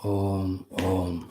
Om Om.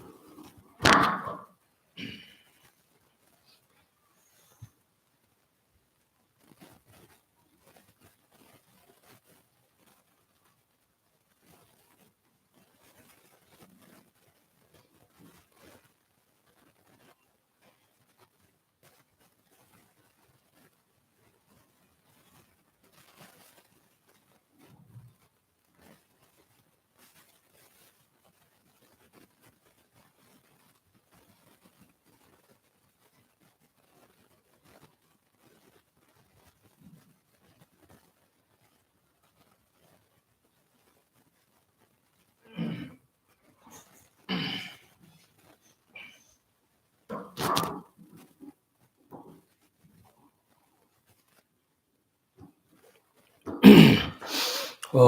Om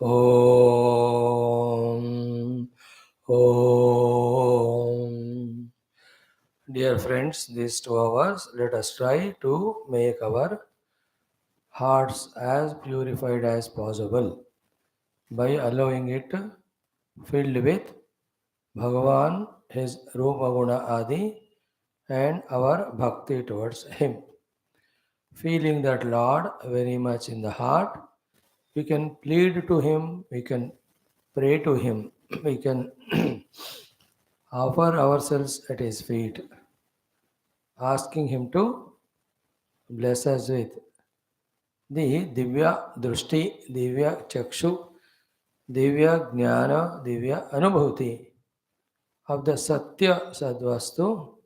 Om Om. Dear friends, these 2 hours, let us try to make our hearts as purified as possible by allowing it filled with Bhagavan, his Rupa Guna Adi, and our bhakti towards him. Feeling that Lord very much in the heart, we can plead to him, we can pray to him, we can offer ourselves at his feet, asking him to bless us with the Divya Drushti, Divya Chakshu, Divya Jnana, Divya Anubhuti of the Satya Sadvastu,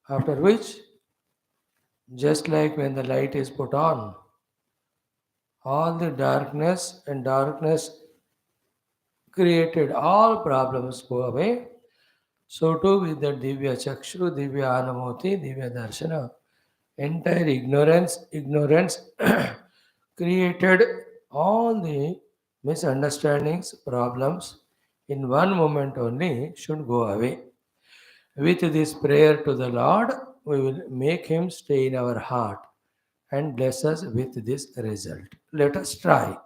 after which, just like when the light is put on, all the darkness and darkness created all problems go away. So too with the Divya Chakshu, Divya Anamoti, Divya Darshana, entire ignorance created all the misunderstandings, problems in one moment only should go away. With this prayer to the Lord, we will make him stay in our heart and bless us with this result. Let us try.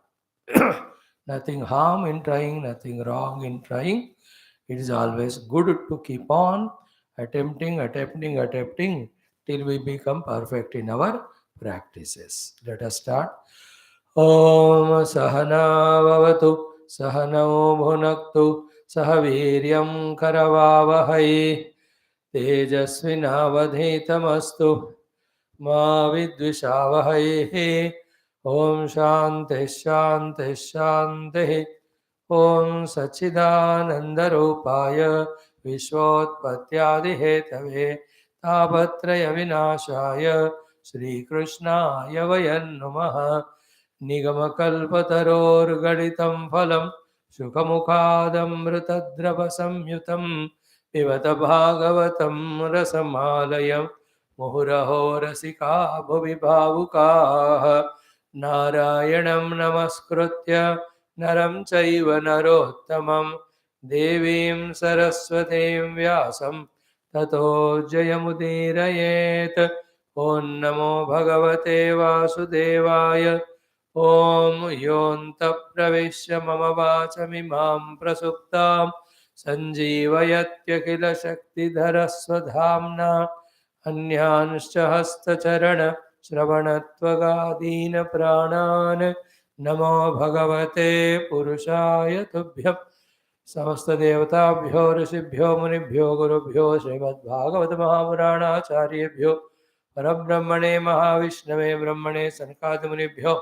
Nothing harm in trying, nothing wrong in trying. It is always good to keep on attempting till we become perfect in our practices. Let us start. Om Sahana Vavatu Sahano Bhunaktu Sahaviryam Karavavahai Tejasvinavadhetamastu Ma Vidvishavahai. Om Shanti Shanti Shanti. Om Sachidanandarupaya Vishwotpatyadihetave Tapatraya Vinashaya Shri Krishnaya Vayan Namaha. Nigamakalpatarorgaditam phalam Shukamukadamritadravasamyutam Pivata Bhagavatam Rasamalayam Muhuraho Rasika Bhuvi Bhavukaha Narayanam Namaskritya Naram Chaiva Narottamam Devim Saraswatim Vyasam Tato Jayamudirayet. Om Namo Bhagavate Vasudevaya. Om Yonta Pravishya Mama Vachamimam Prasuptam Sanjeevayatya Shakti Dharaswadhamna Anyanscha Hastacharana Shravanatvagadina Pranan Namo Bhagavate Purushaya Tubhyam Samasta Devatabhyo Rishibhyo Munibhyo Gurubhyo Srimad Bhagavata Mahapuranacharibhyo Parabrahmane Mahavishnave Brahmane Sankademunibhyo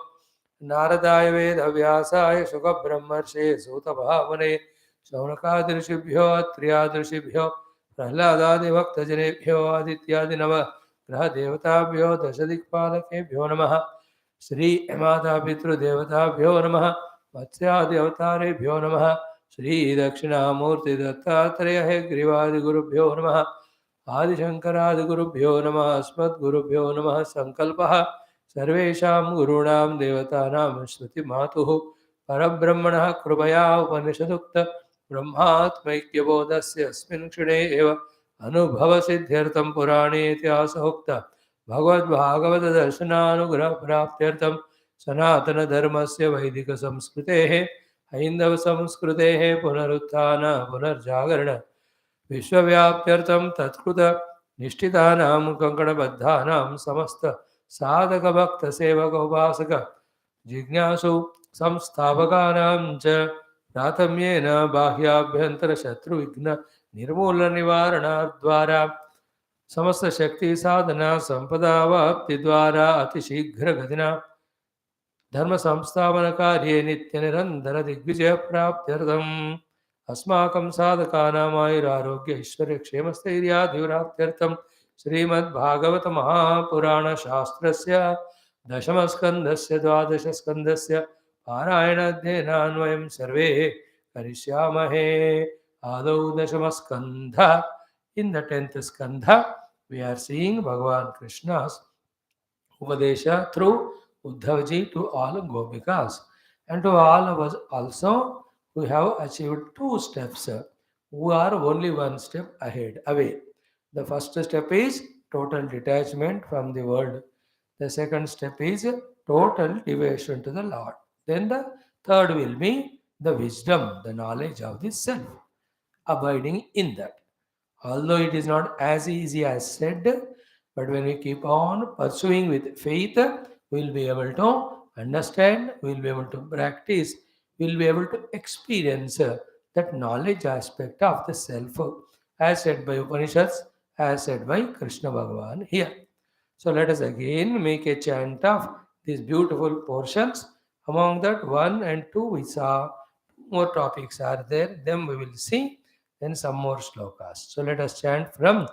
नारदाय वेद व्यासाय शुकब्रह्मर्षे सूतभावने शौनकादृशिभ्यो त्र्यादृशिभ्यो प्रह्लादादिभक्तजनेभ्यो आदित्यादिनव ग्रहदेवताभ्यो दशदिक्पालकेभ्यो नमः. श्रीमातापितृदेवताभ्यो नमः. मत्स्यादिअवतारेभ्यो नमः. श्रीदक्षिणामूर्तिदत्तात्रेय हेग्रीवादिगुरुभ्यो नमः. आदिशङ्करादिगुरुभ्यो नमः. अस्मद्गुरुभ्यो नमः. सङ्कल्पः सर्वेषां गुरूणां देवतानां श्रुतिमातुः परब्रह्मणः कृपया उपनिषदुक्त ब्रह्मात्मैक्यबोधस्य अस्मिन् क्षणे एव अनुभवसिद्ध्यर्थं पुराणे इतिहासोक्त भगवद्भागवतदर्शनानुग्रहप्राप्त्यर्थं सनातनधर्मस्य वैदिकसंस्कृतेः हैन्दव संस्कृतेः पुनरुत्थान पुनर्जागरण विश्वव्याप्त्यर्थं तत्कृत निष्ठितानां कंकणबद्धानां समस्त साधक भक्त सेवक उपासक जिज्ञासु संस्थापकानां च प्राथम्येन बाह्याभ्यंतर शत्रुविघ्न निर्मूलन निवारणाद्वारा समस्त शक्ति साधना संपदा वाप्ति द्वारा अतिशीघ्र गतिना धर्म संस्थापन कार्ये नित्य निरंतर दिग्विजय प्राप्त्यर्थम् अस्माकं साधकानामायुरारोग्य ऐश्वर्य क्षेमस्थैर्याधिवराप्त्यर्थं श्रीमद्भागवत महापुराणशास्त्रस्य दशमस्कन्धस्य द्वादशस्कन्धस्य पारायणाध्ययनान्वयं सर्वे करिष्यामहे। आदौ दशमस्कन्ध. In the 10th skandha, we are seeing Bhagavan Krishna's Upadesha through Uddhavaji to all Gopikas. And to all of us also, we have achieved 2 steps. We are only 1 step away. The first step is total detachment from the world. The second step is total devotion to the Lord. Then the third will be the wisdom, the knowledge of the self, abiding in that. Although it is not as easy as said, but when we keep on pursuing with faith, we will be able to understand, we will be able to practice, we will be able to experience that knowledge aspect of the self, as said by Upanishads, as said by Krishna Bhagavan here. So let us again make a chant of these beautiful portions. Among that 1 and 2 we saw more topics are there, then we will see, then some more shlokas. So let us chant from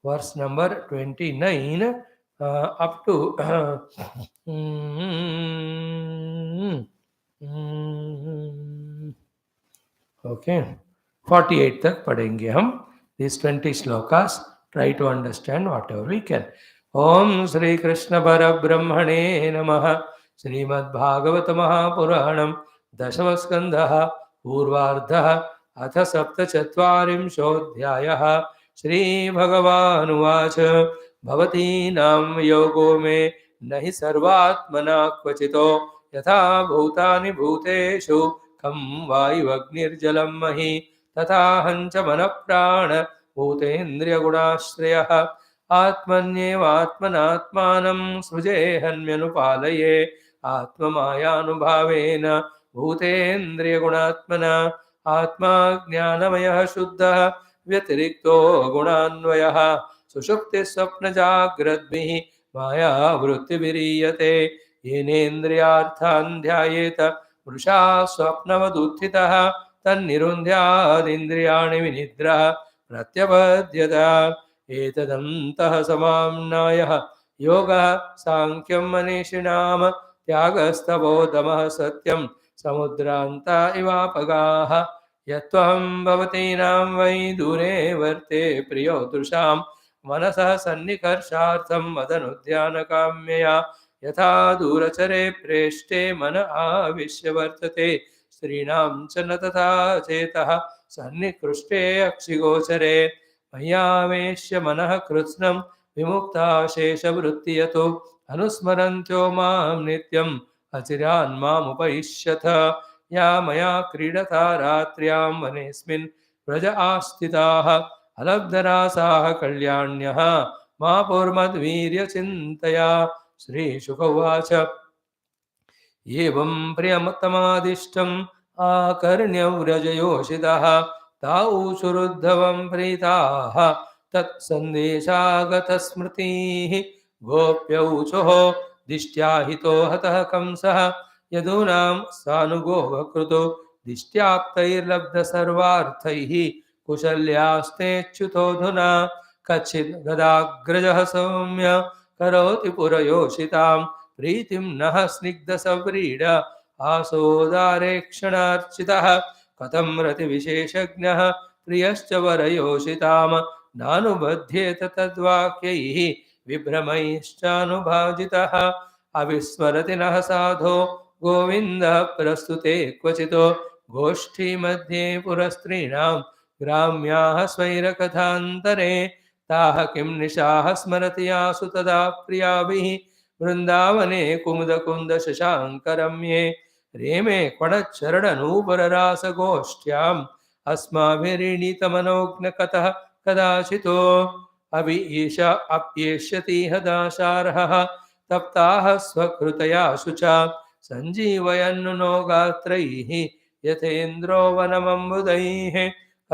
verse number 29 up to okay 48 तक पढ़ेंगे हम. These 20 shlokas, try to understand whatever we can. Om Shri Krishna Parabrahmane Namaha. Shrimad Bhagavat महापुराणं दशमस्कन्धः पूर्वार्धः अथ सप्तचत्वारिंशोऽध्यायः. श्रीभगवानुवाच भवतीनां योगो मे न हि सर्वात्मना क्वचितो यथा भूतानि भूतेषु खं वायुवग्निर्जलं महि तथा हञ्च मनः प्राण भूतेन्द्रियगुणाश्रयः आत्मन्येवात्मनात्मानं सृजेऽहन्यनुपालये आत्ममायानुभावेन भूतेन्द्रियगुणात्मना आत्मा ज्ञानमयः शुद्धः व्यतिरिक्तो गुणान्वयः सुषुप्तिस्वप्नजाग्रद्भिः माया वृत्तिभिरीयते येनेन्द्रियार्थान् ध्यायेत वृषा स्वप्नवदुत्थितः तन्निरुन्ध्यादिन्द्रियाणि विनिद्रः प्रत्यपद्यत एतदन्तः समाम्नायः योगः सांख्यं मनीषिणां त्यागस्तपोदमः सत्यं समुद्रान्ता इवापगाः यत्त्वं भवतीनां वै दूरे वर्ते प्रियो दृशां मनसः सन्निकर्षार्थं मदनुध्यानकाम्यया यथा दूरचरे प्रेष्ठे मन आविश्य वर्तते स्त्रीणां च न तथा चेतः सन्निकृष्टे अक्षिगोचरे मय्यावेश्य मनः कृत्स्नं विमुक्ताशेषवृत्तियतो अनुस्मरन्त्यो मां नित्यम् अचिरान् मामुपैष्यथ या मया क्रीडता रात्र्यां वनेऽस्मिन् व्रज आस्थिताः अलब्धरासाः कल्याण्यः मापुर्मद्वीर्यचिन्तया. श्रीशुक उवाच एवं प्रियतमादिष्टम् आकर्ण्यव्रजयोषितः ताऊचुरुद्धवं प्रीताः तत्सन्देशागतस्मृतिः गोप्यौचोः दिष्ट्या हितो हतः कंसः यदूनां सानुगोगकृतो दिष्ट्याप्तैर्लब्धसर्वार्थैः कुशल्यास्तेच्युतोऽधुना कच्चित् गदाग्रजः सौम्य करोति पुरयोषितां प्रीतिं नः स्निग्धसव्रीड आसोदारेक्षणार्चितः कथं रतिविशेषज्ञः प्रियश्च वरयोषितां नानुबध्येत तद्वाक्यैः विभ्रमैश्चानुभाजितः अविस्मरति नः साधो गोविन्दः प्रस्तुते क्वचितो गोष्ठीमध्ये पुरस्त्रीणां ग्राम्याः स्वैरकथान्तरे ताः किं निशाः स्मरति यासु तदा प्रियाभिः वृन्दावने कुमुदकुन्दशशाङ्करम्ये रेमे क्वडच्चरणनूपुररासगोष्ठ्याम् अस्माभिरीणीतमनोज्ञकतः कदाचितो अभि ईशा अप्येष्यति हदाशार्हः तप्ताः स्वकृतया शुचा सञ्जीवयन्नुनो गात्रैः यथेन्द्रो वनमम्बुदैः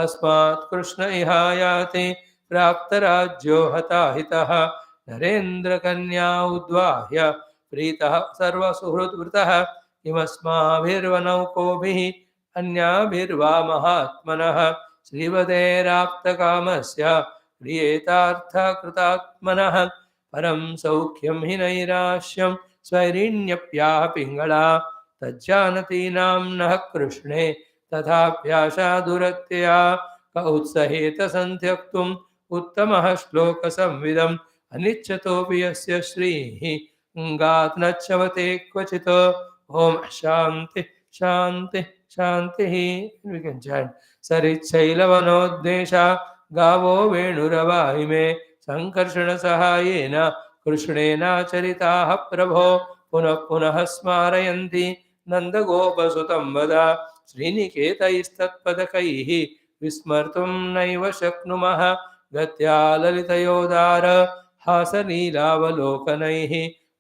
अस्मात् कृष्ण इहायाति प्राप्तराज्यो हताहितः नरेन्द्रकन्या उद्वाह्य प्रीतः सर्वसुहृद्वृतः किमस्माभिर्वनौकोभिः अन्याभिर्वा महात्मनः श्रीवदेराप्तकामस्य क्रियेतार्थकृतात्मनः परं सौख्यं हि नैराश्यं स्वैरिण्यप्याः पिङ्गळा तज्जानती नाम्नः कृष्णे तथाप्याशा दुरत्यया क उत्सहेत सन्त्यक्तुम् उत्तमः श्लोकसंविदम् अनिच्छतोऽपि यस्य श्रीः गात् न च्यवते क्वचित् ॐ शान्ति शान्ति शान्तिः we can chant सरिच्छैलवनोद्देशा गावो वेणुरवाहिमे सङ्कर्षणसहायेन कृष्णेनाचरिताः प्रभो पुनः पुनः स्मारयन्ति नन्दगोपसुतं वद श्रीनिकेतैस्तत्पदकैः विस्मर्तुं नैव शक्नुमः गत्या ललितयोदार हासनीलावलोकनैः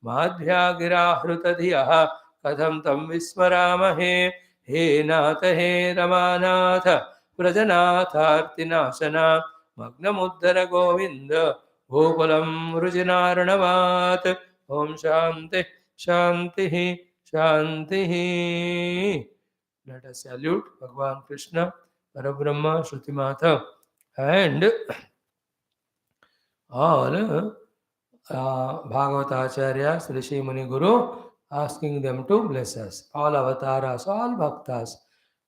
माध्यागिराहृतधियः कथं तं विस्मरामहे हे नाथ हे रमानाथ व्रजनाथार्तिनाशना मग्नमुद्धर गोविन्द गोकुलं वृजिनार्णवात् ॐ शान्ति शान्तिः शान्तिः. Let us salute Bhagavan Krishna, Parabrahma, Shruti Mata, and all Bhagavatacharya, Rishi Muni Guru, asking them to bless us, all avatars, all bhaktas,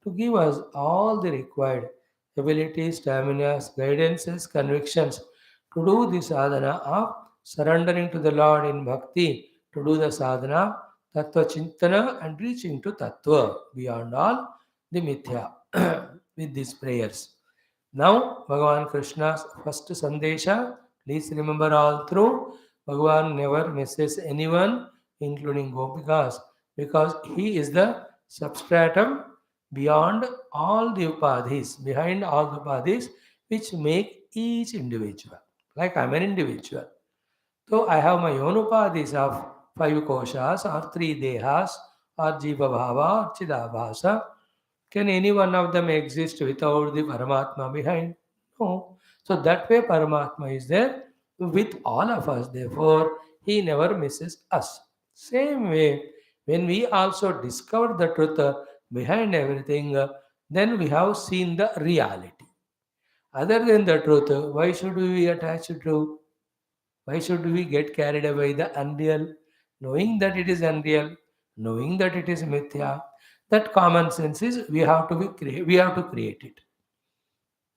to give us all the required abilities, stamina, guidances, convictions to do the sadhana of surrendering to the Lord in bhakti, to do the sadhana, tattva chintana, and reaching to tattva beyond all the mithya with these prayers. Now, Bhagavan Krishna's first Sandesha, please remember all through, Bhagavan never misses anyone, including Gopikas, because he is the substratum beyond all the upadhis, behind all the upadhis, which make each individual. Like I'm an individual. So I have my own upadhis of 5 koshas or 3 dehas or jiva bhava or chidabhasa. Can any one of them exist without the Paramatma behind? No. So that way Paramatma is there with all of us. Therefore, he never misses us. Same way, when we also discover the truth behind everything, then we have seen the reality. Other than the truth, why should we be attached to? Why should we get carried away the unreal? Knowing that it is unreal, knowing that it is mithya, that common sense is we have to create it.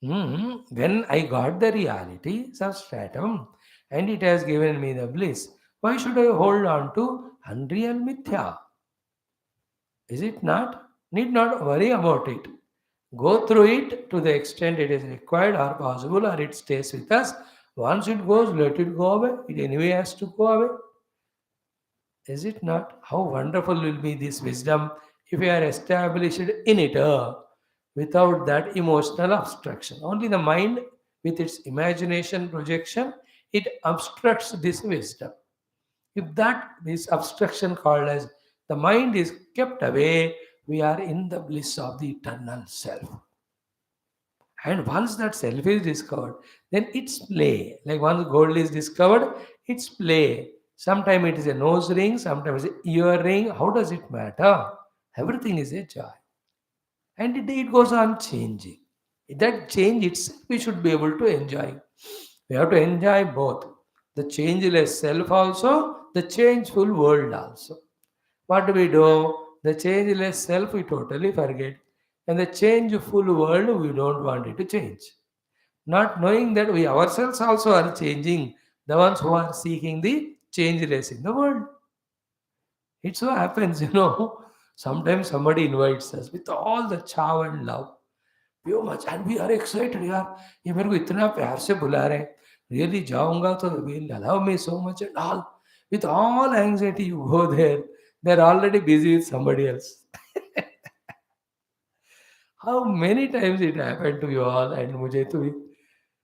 When I got the reality, substratum, and it has given me the bliss, why should I hold on to unreal mithya? Is it not? Need not worry about it. Go through it to the extent it is required or possible, or it stays with us. Once it goes, let it go away. It anyway has to go away. Is it not? How wonderful will be this wisdom if we are established in it without that emotional obstruction. Only the mind, with its imagination projection, it obstructs this wisdom. If this obstruction called as the mind is kept away, we are in the bliss of the eternal self. And once that self is discovered, then its play. Like once gold is discovered, its play. Sometimes it is a nose ring, sometimes it's an ear ring. How does it matter? Everything is a joy. And it goes on changing. That change itself we should be able to enjoy. We have to enjoy both. The changeless self also, the changeful world also. What do we do? The changeless self we totally forget. And the changeful world we don't want it to change. Not knowing that we ourselves also are changing, the ones who are seeking the changeless in the world. It so happens, sometimes somebody invites us with all the chow and love. So much, and we are excited, यार ये मेरे को इतना प्यार से बुला रहे हैं, really जाऊंगा तो will allow me so much and all. With all anxiety you go there, they're already busy with somebody else. How many times it happened to you all and मुझे तो भी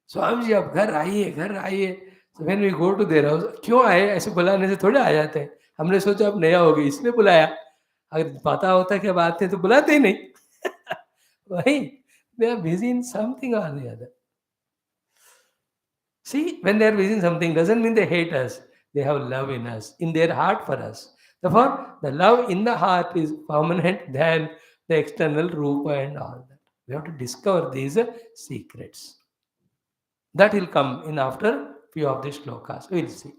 स्वामी जी आप घर आइए. So when we go to their house, क्यों आए? ऐसे बुलाने से थोड़े आ जाते हैं. हमने सोचा आप नया होगी इसलिए बुलाया. अगर पता होता कि अब आते हैं तो बुलाते ही नहीं. वही, they are busy in something or the other. See, when they are busy in something doesn't mean they hate us. They have love in us, in their heart for us. Therefore, the love in the heart is permanent than the external rupa and all that. We have to discover these secrets. That will come in after few of the shlokas. We will see.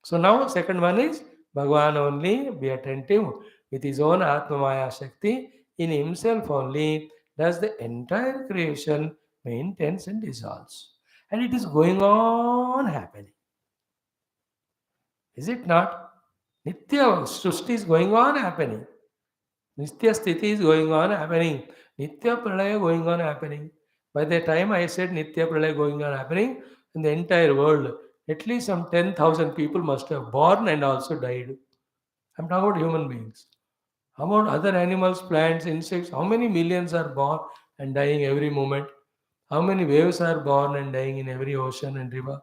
So now second one is Bhagavan only be attentive with his own Atma Maya Shakti in himself only does the entire creation maintains and dissolves. And it is going on happening. Is it not? Nitya Srushti is going on happening. Nitya Sthiti is going on happening. Nitya Pralaya going on happening. By the time I said Nitya Pralaya going on happening, in the entire world, at least some 10,000 people must have born and also died. I'm talking about human beings. How about other animals, plants, insects? How many millions are born and dying every moment? How many waves are born and dying in every ocean and river?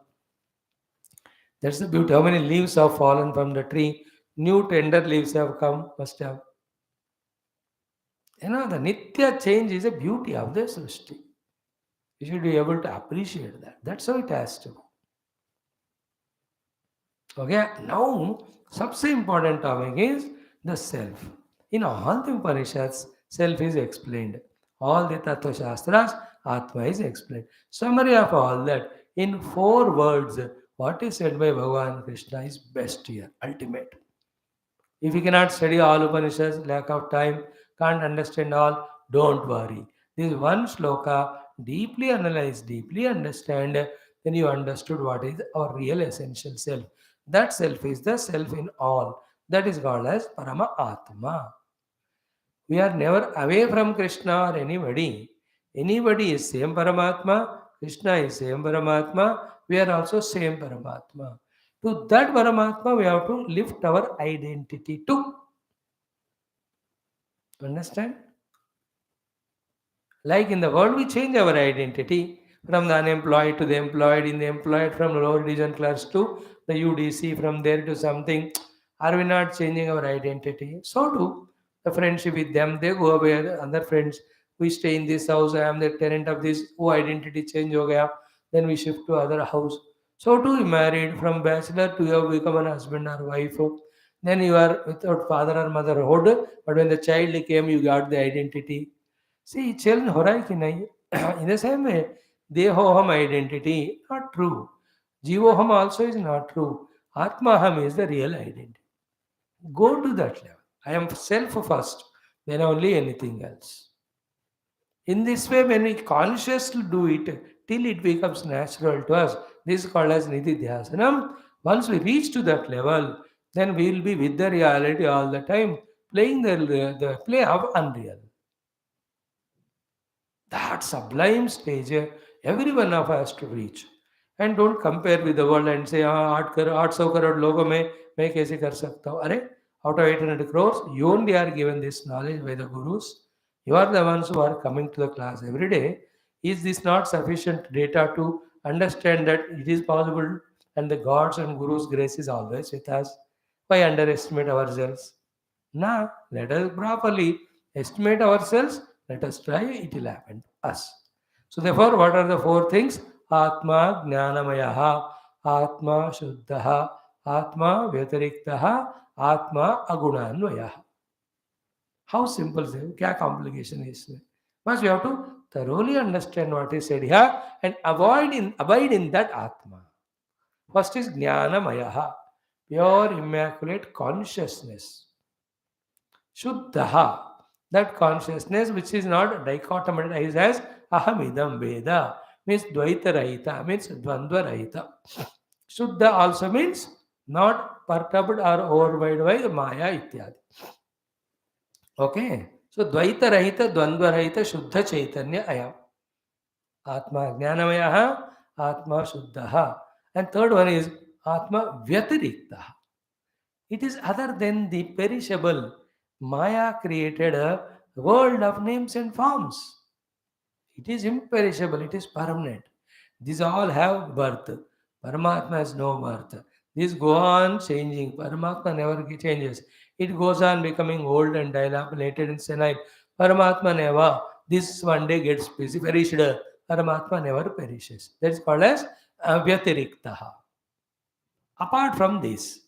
That's the beauty. How many leaves have fallen from the tree? New tender leaves have come, must have. The Nitya change is a beauty of the Srishti. You should be able to appreciate that. That's how it has to be. Okay, now, सबसे important topic is the self. In all the Upanishads, self is explained. All the Tattva Shastras, Atma is explained. Summary of all that in 4 words, what is said by Bhagavan Krishna is best here, ultimate. If you cannot study all Upanishads, lack of time, can't understand all, don't worry. This one sloka, deeply analyze, deeply understand, then you understood what is our real essential self. That self is the self in all. That is called as Parama Atma. We are never away from Krishna or anybody. Anybody is same Paramatma, Krishna is same Paramatma, we are also same Paramatma. To that Paramatma, we have to lift our identity to. Understand? Like in the world, we change our identity from the unemployed to the employed, in the employed from lower division class to the UDC, from there to something. Are we not changing our identity? So do the friendship with them. They go away, the other friends. We stay in this house. I am the tenant of this. Oh, identity change ho gaya. Then we shift to other house. So too, you married from bachelor to you have become an husband or wife. Then you are without father or motherhood. But when the child came, you got the identity. See, children हो रहा है कि नहीं? In the same way, Dehoham identity, not true. Jivoham also is not true. Atmaham is the real identity. Go to that level. I am self first, then only anything else. In this way, when we consciously do it, till it becomes natural to us, this is called as Nididhyasanam. Once we reach to that level, then we will be with the reality all the time, playing the play of unreal. That sublime stage, every one of us to reach. And don't compare with the world and say, हाँ 800 लोगों में मैं कैसे कर सकता हूँ. अरे, out of 800 crores, you only are given this knowledge by the gurus. You are the ones who are coming to the class every day. Is this not sufficient data to understand that it is possible and the gods and gurus' grace is always with us? Why underestimate ourselves? Now, let us properly estimate ourselves. Let us try, it will happen to us. So, therefore, what are the 4 things? Atma Jnanamayaha, Atma Shuddhaha, Atma Vyatariktaha, Atma Agunanvayaha. How simple is it? Kya complication is it? First, we have to thoroughly understand what is said here and abide in that Atma. First is Jnanamayaha, pure immaculate consciousness. Shuddhaha, that consciousness which is not dichotomized as ahamidam veda, means dvaita rahita, means dvandva rahita. Shuddha also means not perturbed or overwhelmed by the maya ityadi. Okay, so dvaita rahita, dvandva rahita, shuddha chaitanya ayam. Atma jnanamayaha, Atma shuddhaha. And third one is Atma vyatiriktaha. It is other than the perishable. Maya created a world of names and forms. It is imperishable, it is permanent. These all have birth. Paramatma has no birth. These go on changing. Paramatma never changes. It goes on becoming old and dilapidated and senile. Paramatma never. This one day gets perished. Paramatma never perishes. That is called as Avyatiriktaha. Apart from this,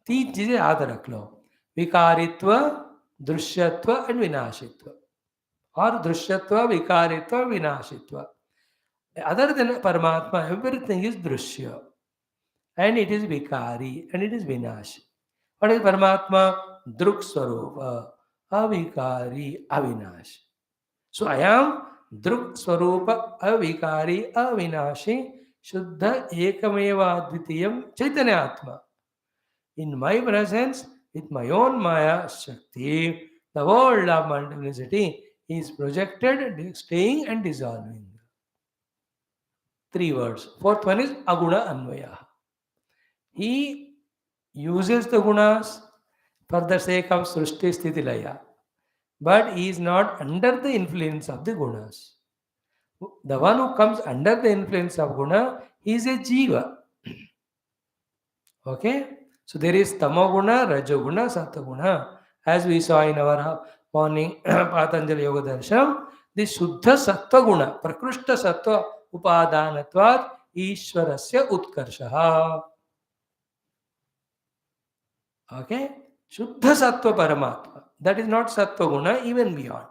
तीन चीजें याद रख लो. विकारित्व, दृश्यत्व and विनाशित्व. Or दृश्यत्व, विकारित्व, विनाशित्व. Other than Paramatma, everything is Drishya. And it is Vikari and it is Vinashi. What is Paramatma? Druk Swarupa, Avikari, Avinashi. So I am Druk Swarupa, Avikari, Avinashi, Shuddha Ekameva Advitiyam Chaitanya Atma. In my presence, with my own Maya Shakti, the world of multiplicity is projected, staying and dissolving. 3 words. 4th one is Aguna Anvaya. He uses the gunas for the sake of Srishti Sthiti Laya, but he is not under the influence of the gunas. The one who comes under the influence of guna, he is a jiva. Okay? So there is Tamoguna, Rajoguna, Sataguna. As we saw in our morning Patanjali Yoga Darshanam, the Shuddha Sattva Guna, Prakrushta Sattva Upadanatvat Ishwarasya Utkarshaha. Okay? Shuddha Sattva Paramatma. That is not Sattva Guna, even beyond.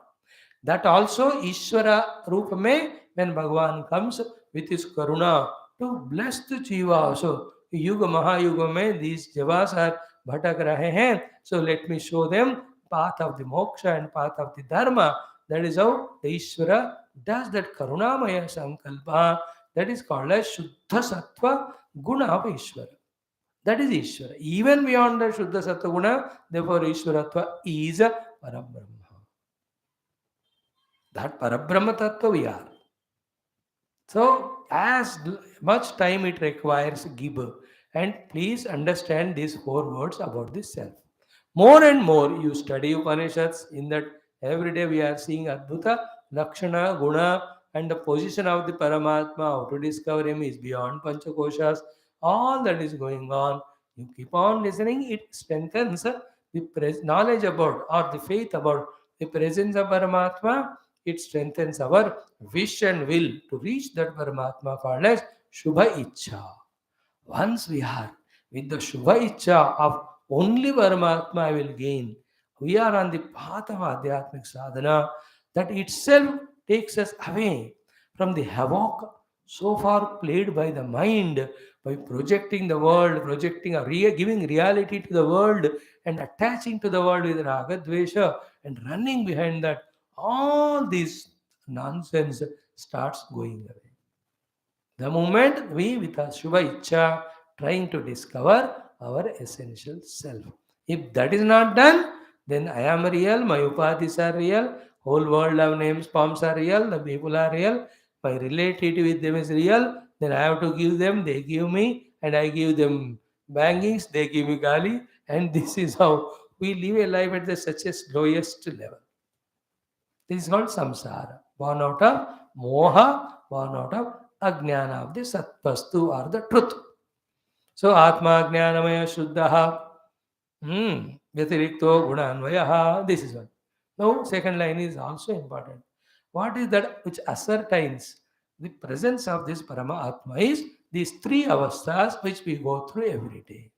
That also Ishvara Rupame, when Bhagavan comes with his Karuna to bless the Jiva also. Yuga Mahayuga mein these Javas are bhatak rahe hain. So let me show them path of the moksha and path of the dharma. That is how the Ishvara does that Karunamaya Sankalpa. That is called as Shuddha Sattva Guna of Ishvara. That is Ishvara. Even beyond the Shuddha Sattva Guna, therefore Ishvaratva is a Parabrahma. That Parabrahma Tattva we are. So, as much time it requires, give. And please understand these 4 words about the self. More and more you study Upanishads, in that every day we are seeing Adbhuta, Lakshana, Guna, and the position of the Paramatma, how to discover him is beyond Panchakoshas. All that is going on. You keep on listening, it strengthens the knowledge about or the faith about the presence of Paramatma. It strengthens our wish and will to reach that Paramatma called as Shubha Ichha. Once we are with the Shubha Ichha of only Paramatma I will gain, we are on the path of Adhyatmic Sadhana. That itself takes us away from the havoc so far played by the mind, by projecting the world, projecting or giving reality to the world and attaching to the world with Ragadvesha and running behind that. All this nonsense starts going away. The moment we, with our Shubha Ichha, trying to discover our essential self. If that is not done, then I am real, my upadhis are real, whole world of names, forms are real, the people are real, my relationship with them is real, then I have to give them, they give me, and I give them bangings, they give me gali, and this is how we live a life at the such a lowest level. This is called samsara, born out of moha, born out of ajnana of the satvastu or the truth. So atma jnanamaya shuddha vyatirikto gunanvayaha. This is one. Now second line is also important. What is that which ascertains the presence of this Paramatma is these 3 avasthas which we go through every day.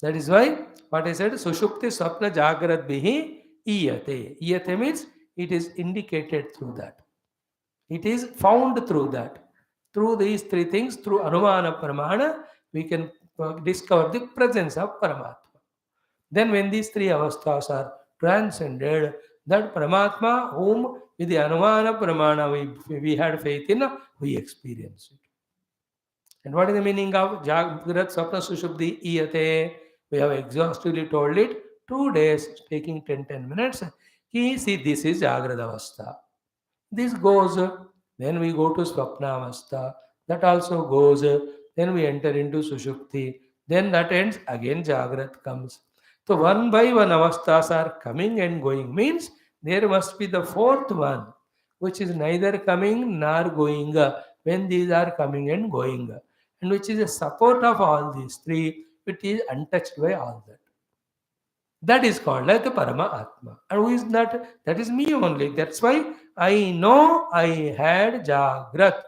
That is why what I said, Sushupti Swapna Jagrat Bihi Iyate. Iyate means it is indicated through that. It is found through that. Through these 3 things, through Anumana Pramana, we can discover the presence of Paramatma. Then when these 3 avasthas are transcended, that Paramatma whom with the Anumana Pramana we had faith in, we experience it. And what is the meaning of Jagrat Swapna Sushupti Iyate? We have exhaustively told it 2 days, taking 10 minutes. See, this is Jagrad Avastha. This goes, then we go to Swapna Avastha. That also goes, then we enter into Sushupti. Then that ends, again Jagrat comes. So one by one avasthas are coming and going, means there must be the 4th one which is neither coming nor going, when these are coming and going, and which is a support of all these three, which is untouched by all that. That is called as the Paramatma. And who is that? That is me only. That's why I know I had Jagrat.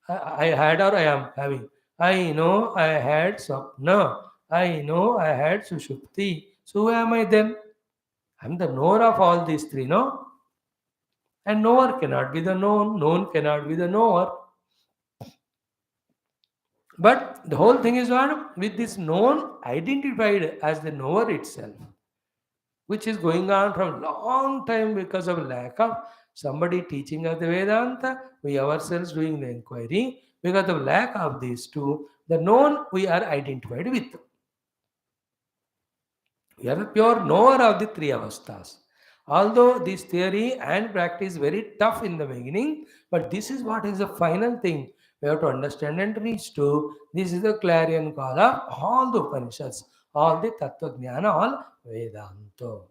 I had or I am having. I know I had Swapna. I know I had Sushupti. So who am I then? I'm the knower of all these three, no? And knower cannot be the known. Known cannot be the knower. But the whole thing is what? With this known identified as the knower itself, which is going on from long time because of lack of somebody teaching us the Vedanta, we ourselves doing the inquiry. Because of lack of these two, the known we are identified with. We are the pure knower of the three avasthas. Although this theory and practice is very tough in the beginning, but this is what is the final thing we have to understand and reach to. This is the clarion call of all the Upanishads, all the Tattva Jnana, all Vedanta.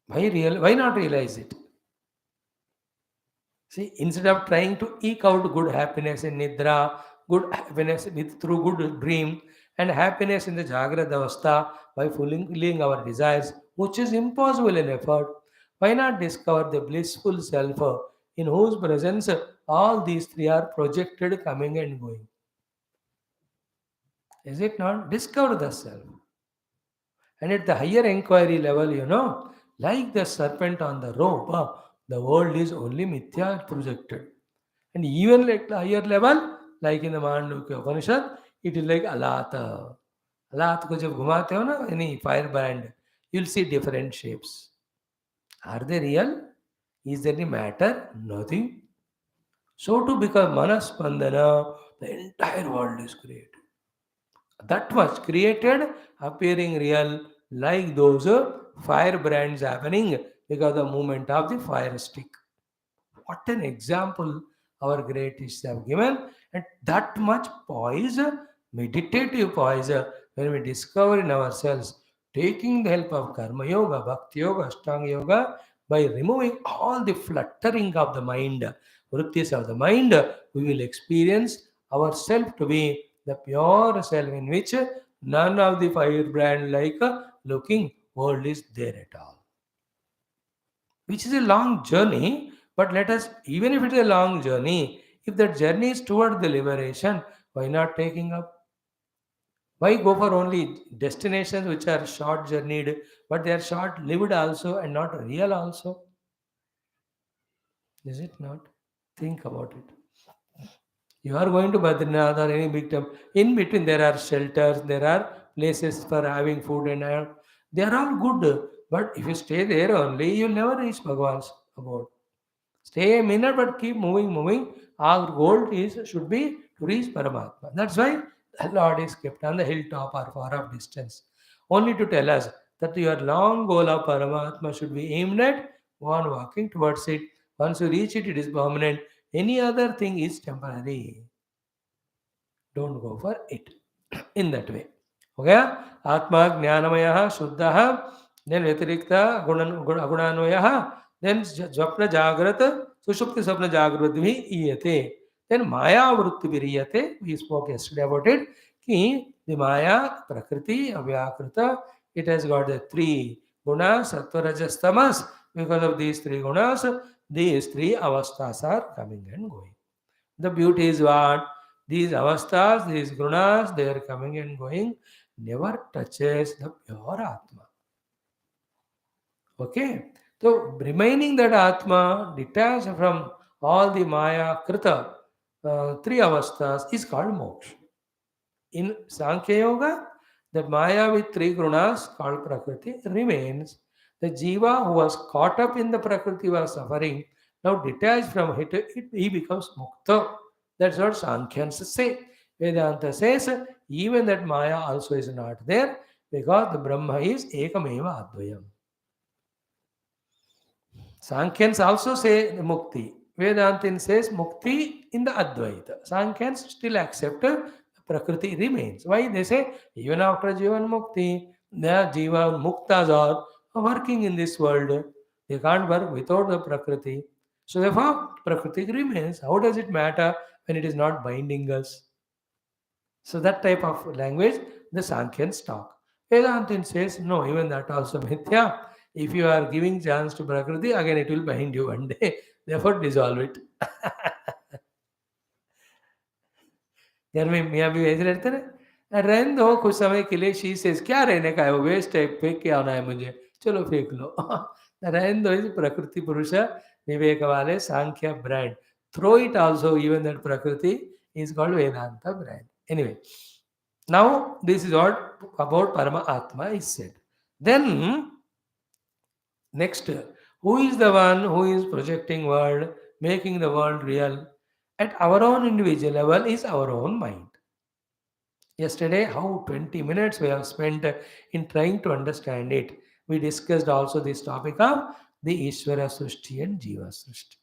Why not realize it? See, instead of trying to eke out good happiness in Nidra, good happiness through good dream, and happiness in the Jagrata Avastha by fulfilling our desires, which is impossible in effort, why not discover the blissful self in whose presence all these three are projected, coming and going? Is it not? Discover the self. And at the higher inquiry level, like the serpent on the rope, the world is only mithya projected. And even like the higher level, like in the Mandukya Upanishad, it is like alata. Alat को जब घुमाते हो ना any firebrand, you'll see different shapes. Are they real? Is there any matter? Nothing. So to become Manaspandana, the entire world is created. That much created, appearing real, like those firebrands happening because the movement of the fire stick. What an example our greats have given, and that much poise, meditative poise, when we discover in ourselves, taking the help of Karma Yoga, Bhakti Yoga, Ashtanga Yoga, by removing all the fluttering of the mind, vrittis of the mind, we will experience ourselves to be the pure self in which none of the firebrand like looking world is there at all. Which is a long journey, but let us, even if it is a long journey, if that journey is toward the liberation, why not taking up? Why go for only destinations which are short journeyed, but they are short lived also and not real also? Is it not? Think about it. You are going to Badrinath or any big temple. In between, there are shelters, there are places for having food and all. They are all good. But if you stay there only, you'll never reach Bhagavan's abode. Stay a minute, but keep moving, moving. Our goal should be to reach Paramatma. That's why the Lord is kept on the hilltop or far off distance. Only to tell us that your long goal of Paramatma should be aimed at, go on walking towards it. Once you reach it, it is permanent. Any other thing is temporary. Don't go for it in that way. Okay? Atma Jnanamaya Shuddha, then Vyatirikta Agunanoya, then Swapna Jagrata, Sushupti Swapna Jagratvi Iyate. Then Maya Vritti Viriyate, we spoke yesterday about it, ki the Maya, Prakriti, Avyakrita, it has got the three gunas, Sattva, Rajas, Tamas. Because of these three gunas, these three avasthas are coming and going. The beauty is what? These avasthas, these gunas, they are coming and going, never touches the pure Atma. Okay? So, remaining that Atma, detached from all the Maya Krita, three avasthas, is called moksha. In Sankhya Yoga, the Maya with three gunas called Prakriti remains. The Jiva who was caught up in the Prakriti was suffering, now detached from it, he becomes Mukta. That's what Sankhyans say. Vedanta says even that Maya also is not there because the Brahma is Ekameva Advayam. Sankhyan's also say the Mukti. Vedantin says Mukti in the Advaita. Sankhyan's still accept Prakriti remains. Why? They say even after Jivan Mukti, the Jivan Muktas are working in this world. They can't work without the Prakriti. So therefore, Prakriti remains. How does it matter when it is not binding us? So that type of language, the Sankhyan's talk. Vedantin says, no, even that also mithya. If you are giving chance to Prakriti, again it will bind you one day. Therefore, dissolve it. घर में मियाँ भी ऐसे रहते ना, रहने दो कुछ समय के लिए, शी सेज क्या रहने का है, वो वेस्ट है, फेंक के आना है मुझे, चलो फेंक लो. रहने दो, इस प्रकृति पुरुष विवेक वाले Sankhya brand. Through it also, even that prakriti is called Vedanta brand. Anyway, now this is what about Paramatma is said. Then next, who is the one who is projecting world, making the world real? At our own individual level is our own mind. Yesterday, how 20 minutes we have spent in trying to understand it. We discussed also this topic of the Ishvara Srishti and Jiva Srishti.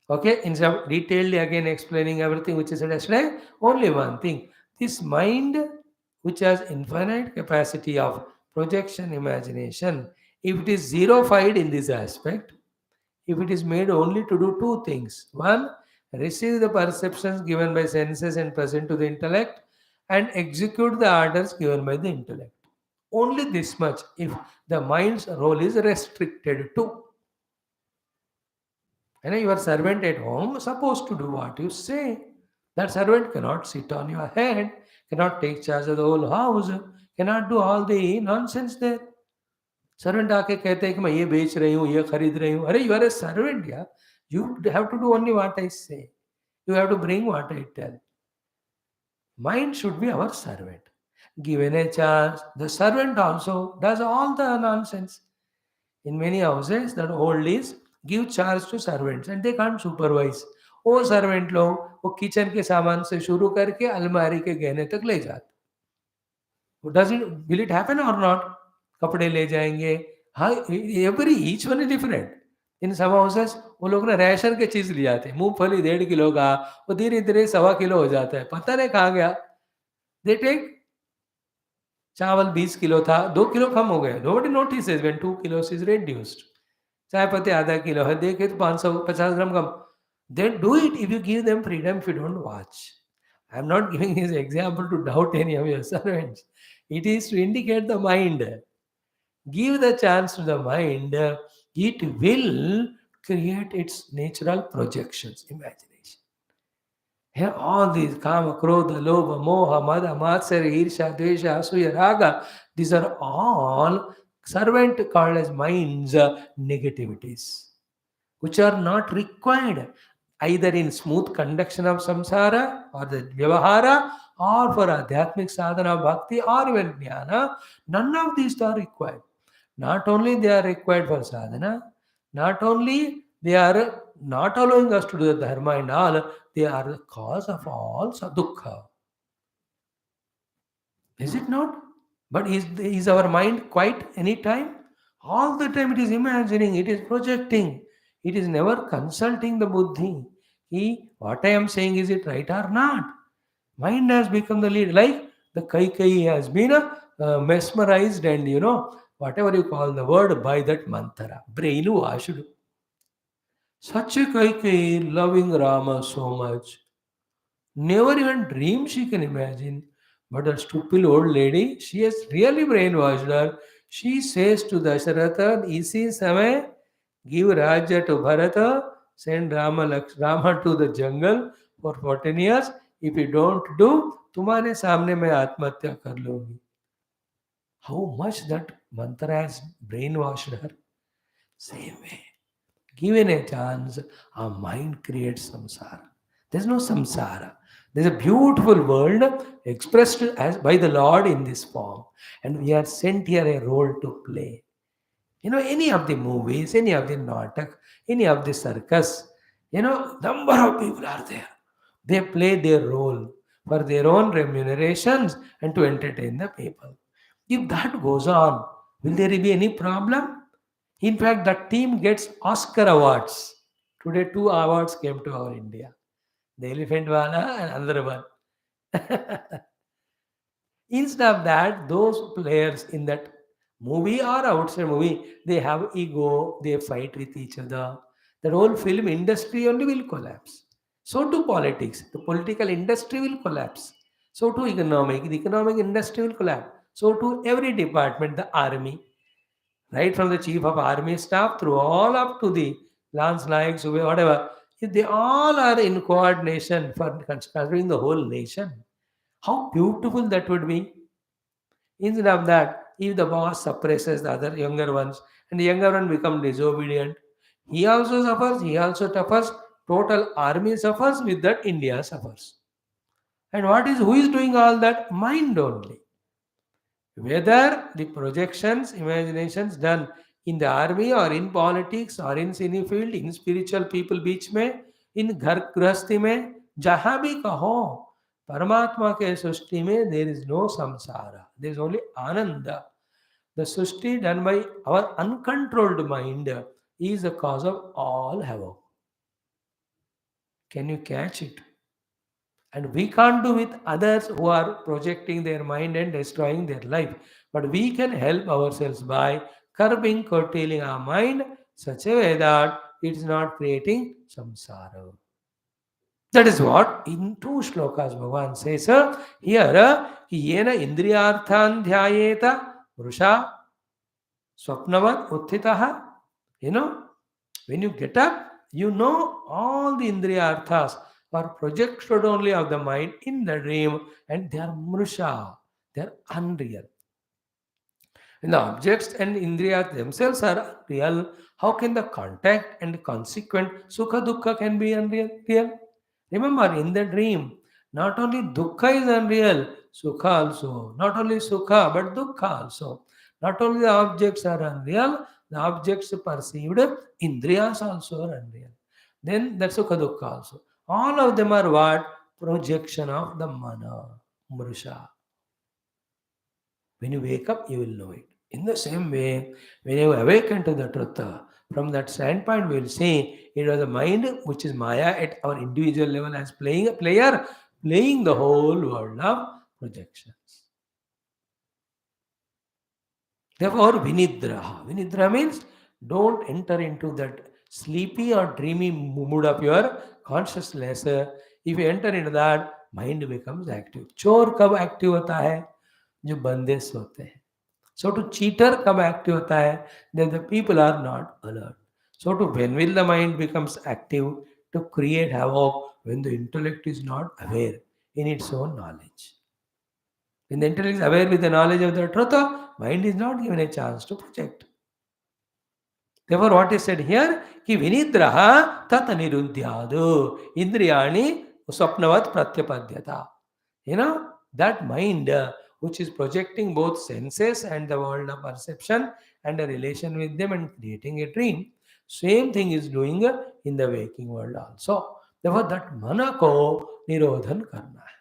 Okay, instead of detailedly again explaining everything which is said yesterday, only one thing. This mind, which has infinite capacity of projection, imagination, if it is zerofied in this aspect, if it is made only to do two things: one, receive the perceptions given by senses and present to the intellect, and execute the orders given by the intellect. Only this much, if the mind's role is restricted to. And your servant at home supposed to do what you say. That servant cannot sit on your head, cannot take charge of the whole house, cannot do all the nonsense there. Servant आके कहते हैं कि मैं ये बेच रही हूँ, ये खरीद रही हूँ. अरे यू आर ए सर्वेंट, या you have to do only what I say, you have to bring what I tell. Mind should be our servant. Given a chance, the servant also does all the nonsense. In many houses, that old is give charge to servants and they can't supervise. वो servant लोग वो kitchen के सामान से शुरू करके अलमारी के गहने तक ले जाते. Does it, will it happen or not? कपड़े ले जाएंगे. हाँ, every each one is different. In some houses वो लोग ना राशन के चीज ले जाते हैं. मूंगफली 1.5 किलो का, वो धीरे धीरे 1.25 किलो हो जाता है, पता नहीं कहाँ गया. दे टेक चावल 20 किलो था, 2 किलो कम हो गए. Nobody notices when 2 किलोस is reduced. चाय पत्ती आधा किलो है, देखे तो 550 ग्राम कम. They do it if you give them freedom, if you don't watch. I am not giving this example to doubt any of your servants. It is to indicate the mind. Give the chance to the mind, it will create its natural projections, imagination. Here, all these kama, krodha, lobha, moha, mada, matsarya, irsha, dvesha, asuya, raga, these are all servant called as minds negativities, which are not required either in smooth conduction of samsara or the vyavahara or for adhyatmic sadhana, bhakti or even jnana. None of these are required. Not only they are required for sadhana, not only they are not allowing us to do the dharma and all, they are the cause of all dukkha. Is it not? But is our mind quiet any time? All the time it is imagining, it is projecting. It is never consulting the buddhi. What I am saying, is it right or not? Mind has become the lead. Like the Kaikai has been mesmerized and whatever you call the word by that mantra. Brainwashed. Such a Kaikai loving Rama so much. Never even dream she can imagine. But the stupid old lady, she has really brainwashed her. She says to Dasharatha, Isi Samay, give Raja to Bharata, send Rama to the jungle for 14 years. If you don't do, तुम्हारे सामने मैं आत्महत्या कर लूंगी. How much that mantra has brainwashed her. Same way. Given a chance, our mind creates samsara. There's no samsara. There's a beautiful world expressed as by the Lord in this form. And we are sent here a role to play. Any of the movies, any of the natak, any of the circus, number of people are there. They play their role for their own remunerations and to entertain the people. If that goes on, will there be any problem? In fact, that team gets Oscar awards. Today, 2 awards came to our India. The elephant wala and another one. Instead of that, those players in that Movie or outside movie, they have ego, they fight with each other. The whole film industry only will collapse. So to politics, the political industry will collapse. So to the economic industry will collapse. So to every department, the army, right from the chief of army staff through all up to the lance naik, whatever, if they all are in coordination for considering the whole nation. How beautiful that would be. Instead of that, if the boss suppresses the other younger ones and the younger one become disobedient, he also suffers, he also suffers, total army suffers, with that India suffers. And who is doing all that? Mind only. Whether the projections, imaginations done in the army or in politics or in cine field, in spiritual people बीच में, in घर गृहस्थी में, जहाँ भी कहो, परमात्मा के सृष्टि में there is no samsara, there is only ananda. The srishti done by our uncontrolled mind is the cause of all havoc. Can you catch it? And we can't do with others who are projecting their mind and destroying their life. But we can help ourselves by curbing, curtailing our mind such a way that it is not creating samsara. That is what in two shlokas Bhagavan says here, कि येन इंद्रियार्थान ध्यायेत वृषा स्वप्नवत उत्थितः. You know, when you get up, you know all the indriyarthas are projected only of the mind in the dream, and they are mrusha, they are unreal. And the objects and indriyas themselves are real. How can the contact and consequent sukha dukkha can be unreal? Real? Remember, in the dream, not only dukkha is unreal, sukha also. Not only sukha, but dukkha also. Not only the objects are unreal, the objects perceived, indriyas also are unreal. Then that's sukha dukkha also. All of them are what? Projection of the mana, mrusha. When you wake up, you will know it. In the same way, when you awaken to the truth, from that standpoint, we will see it was the mind which is Maya at our individual level as playing a player, playing the whole world of projections. Therefore, Vinidraha. Vinidra means don't enter into that sleepy or dreamy mood of your consciousness. If you enter into that, mind becomes active. चोर कब active होता है? जो बंदे सोते हैं. So to cheater कब active होता है? Then the people are not alert. So to when will the mind becomes active? To create havoc when the intellect is not aware in its own knowledge. When the intellect is aware with the knowledge of the truth, mind is not given a chance to project. Therefore, what is said here? Ki vinidraha tat nirudhyadu indriyani swapnavat pratyapadyata. That mind which is projecting both senses and the world of perception and a relation with them and creating a dream, same thing is doing in the waking world also. Therefore, that mana ko nirodhan karna hai.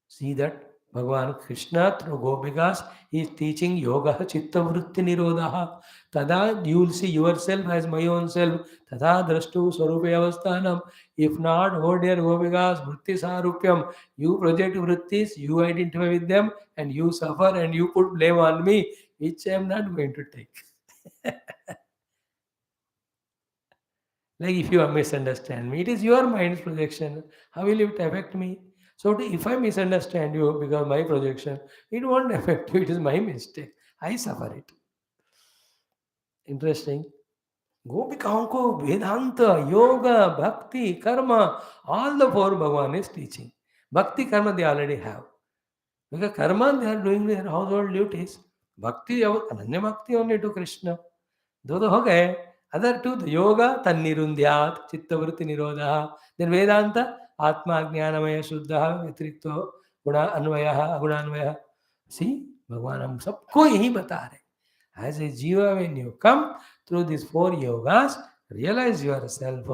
See that Bhagavan Krishna through Gopikas is teaching yoga chitta vritti nirodha. Tada you will see yourself as my own self. Tada drashtu swarupe avasthanam. If not, oh dear Gopikas, vritti sarupyam. You project vrittis, you identify with them, and you suffer and you put blame on me, which I am not going to take. Like if you misunderstand me, it is your mind's projection. How will it affect me? So if I misunderstand you because my projection, it won't affect you. It is my mistake. I suffer it. Interesting. गोपिकाओं को वेदांत yoga, bhakti, karma, all the four Bhagavan is teaching. Bhakti, karma they already have. Because karma they are doing their household duties. Bhakti, ananya bhakti only to Krishna. दो तो हो गए. Other to the yoga तन्निरुंध्यात चित्तवृत्ति निरोधः. Then वेदांत आत्मा ज्ञानमय शुद्ध व्यतिरिक्त गुण अन्वय अगुणान्वय. सी भगवान हम सबको यही बता रहे. As a jiva when you come through this four yogas, realize yourself,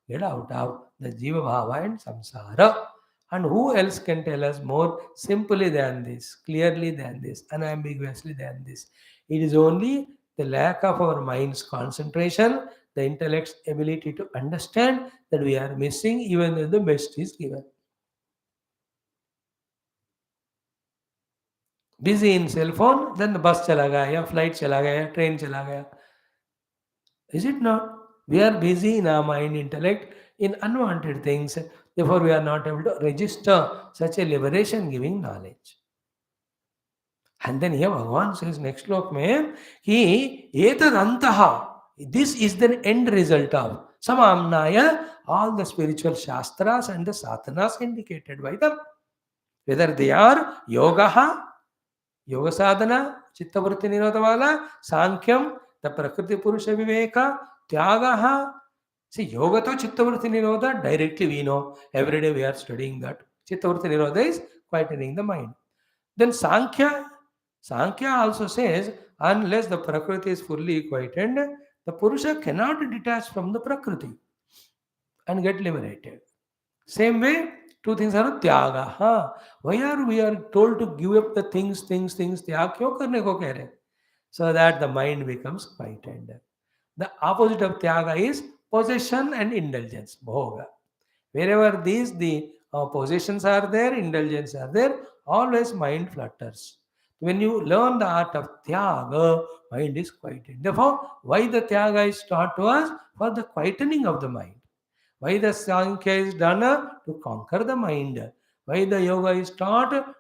get out of the jiva bhava and samsara. And who else can tell us more simply than this, clearly than this, unambiguously than this? It is only the lack of our mind's concentration, the intellect's ability to understand that we are missing even when the best is given. Busy in cell phone, then the bus chala gaya, flight chala gaya, train chala gaya. Is it not? We are busy in our mind, intellect, in unwanted things. Therefore, we are not able to register such a liberation giving knowledge. And then here Bhagavan says next slok mein, he etad antaha. This is the end result of samamnaya, all the spiritual shastras and the sadhanas indicated by them. Whether they are yogaha, yoga sadhana, chittavritti nirodhavala, sankyam, the prakriti purusha viveka, tyagaha. See, yoga to chittavritti nirodha, directly we know. Every day we are studying that. Chittavritti nirodha is quietening the mind. Then Sankhya also says, unless the Prakriti is fully quietened, the Purusha cannot detach from the Prakriti and get liberated. Same way, two things are Tyaga. Why are we are told to give up the things, Tyag क्यों करने को कह रहे? So that the mind becomes quietened. The opposite of Tyaga is possession and indulgence, Bhoga. Wherever the possessions are there, indulgence are there, always mind flutters. When you learn the art of Tyaga, mind is quieted. Therefore, why the Tyaga is taught to us? For the quietening of the mind. Why the Sankhya is done to conquer the mind. Why the yoga is taught to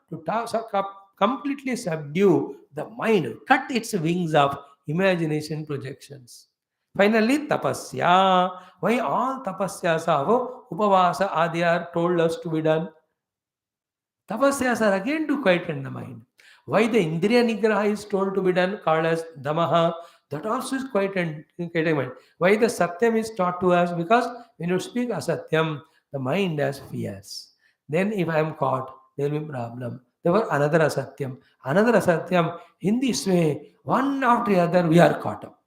completely subdue the mind, cut its wings of imagination projections. Finally, tapasya. Why all tapasyas of upavasa adi are told us to be done? Tapasyas are again to quieten the mind. Why the Indriya Nigraha is told to be done, called as Damaha, that also is quieting mind. Why the Satyam is taught to us? Because when you speak Asatyam, the mind has fears. Then if I am caught, there will be problem. Therefore, another Asatyam. Another Asatyam. In this way, one after the other, we are caught up.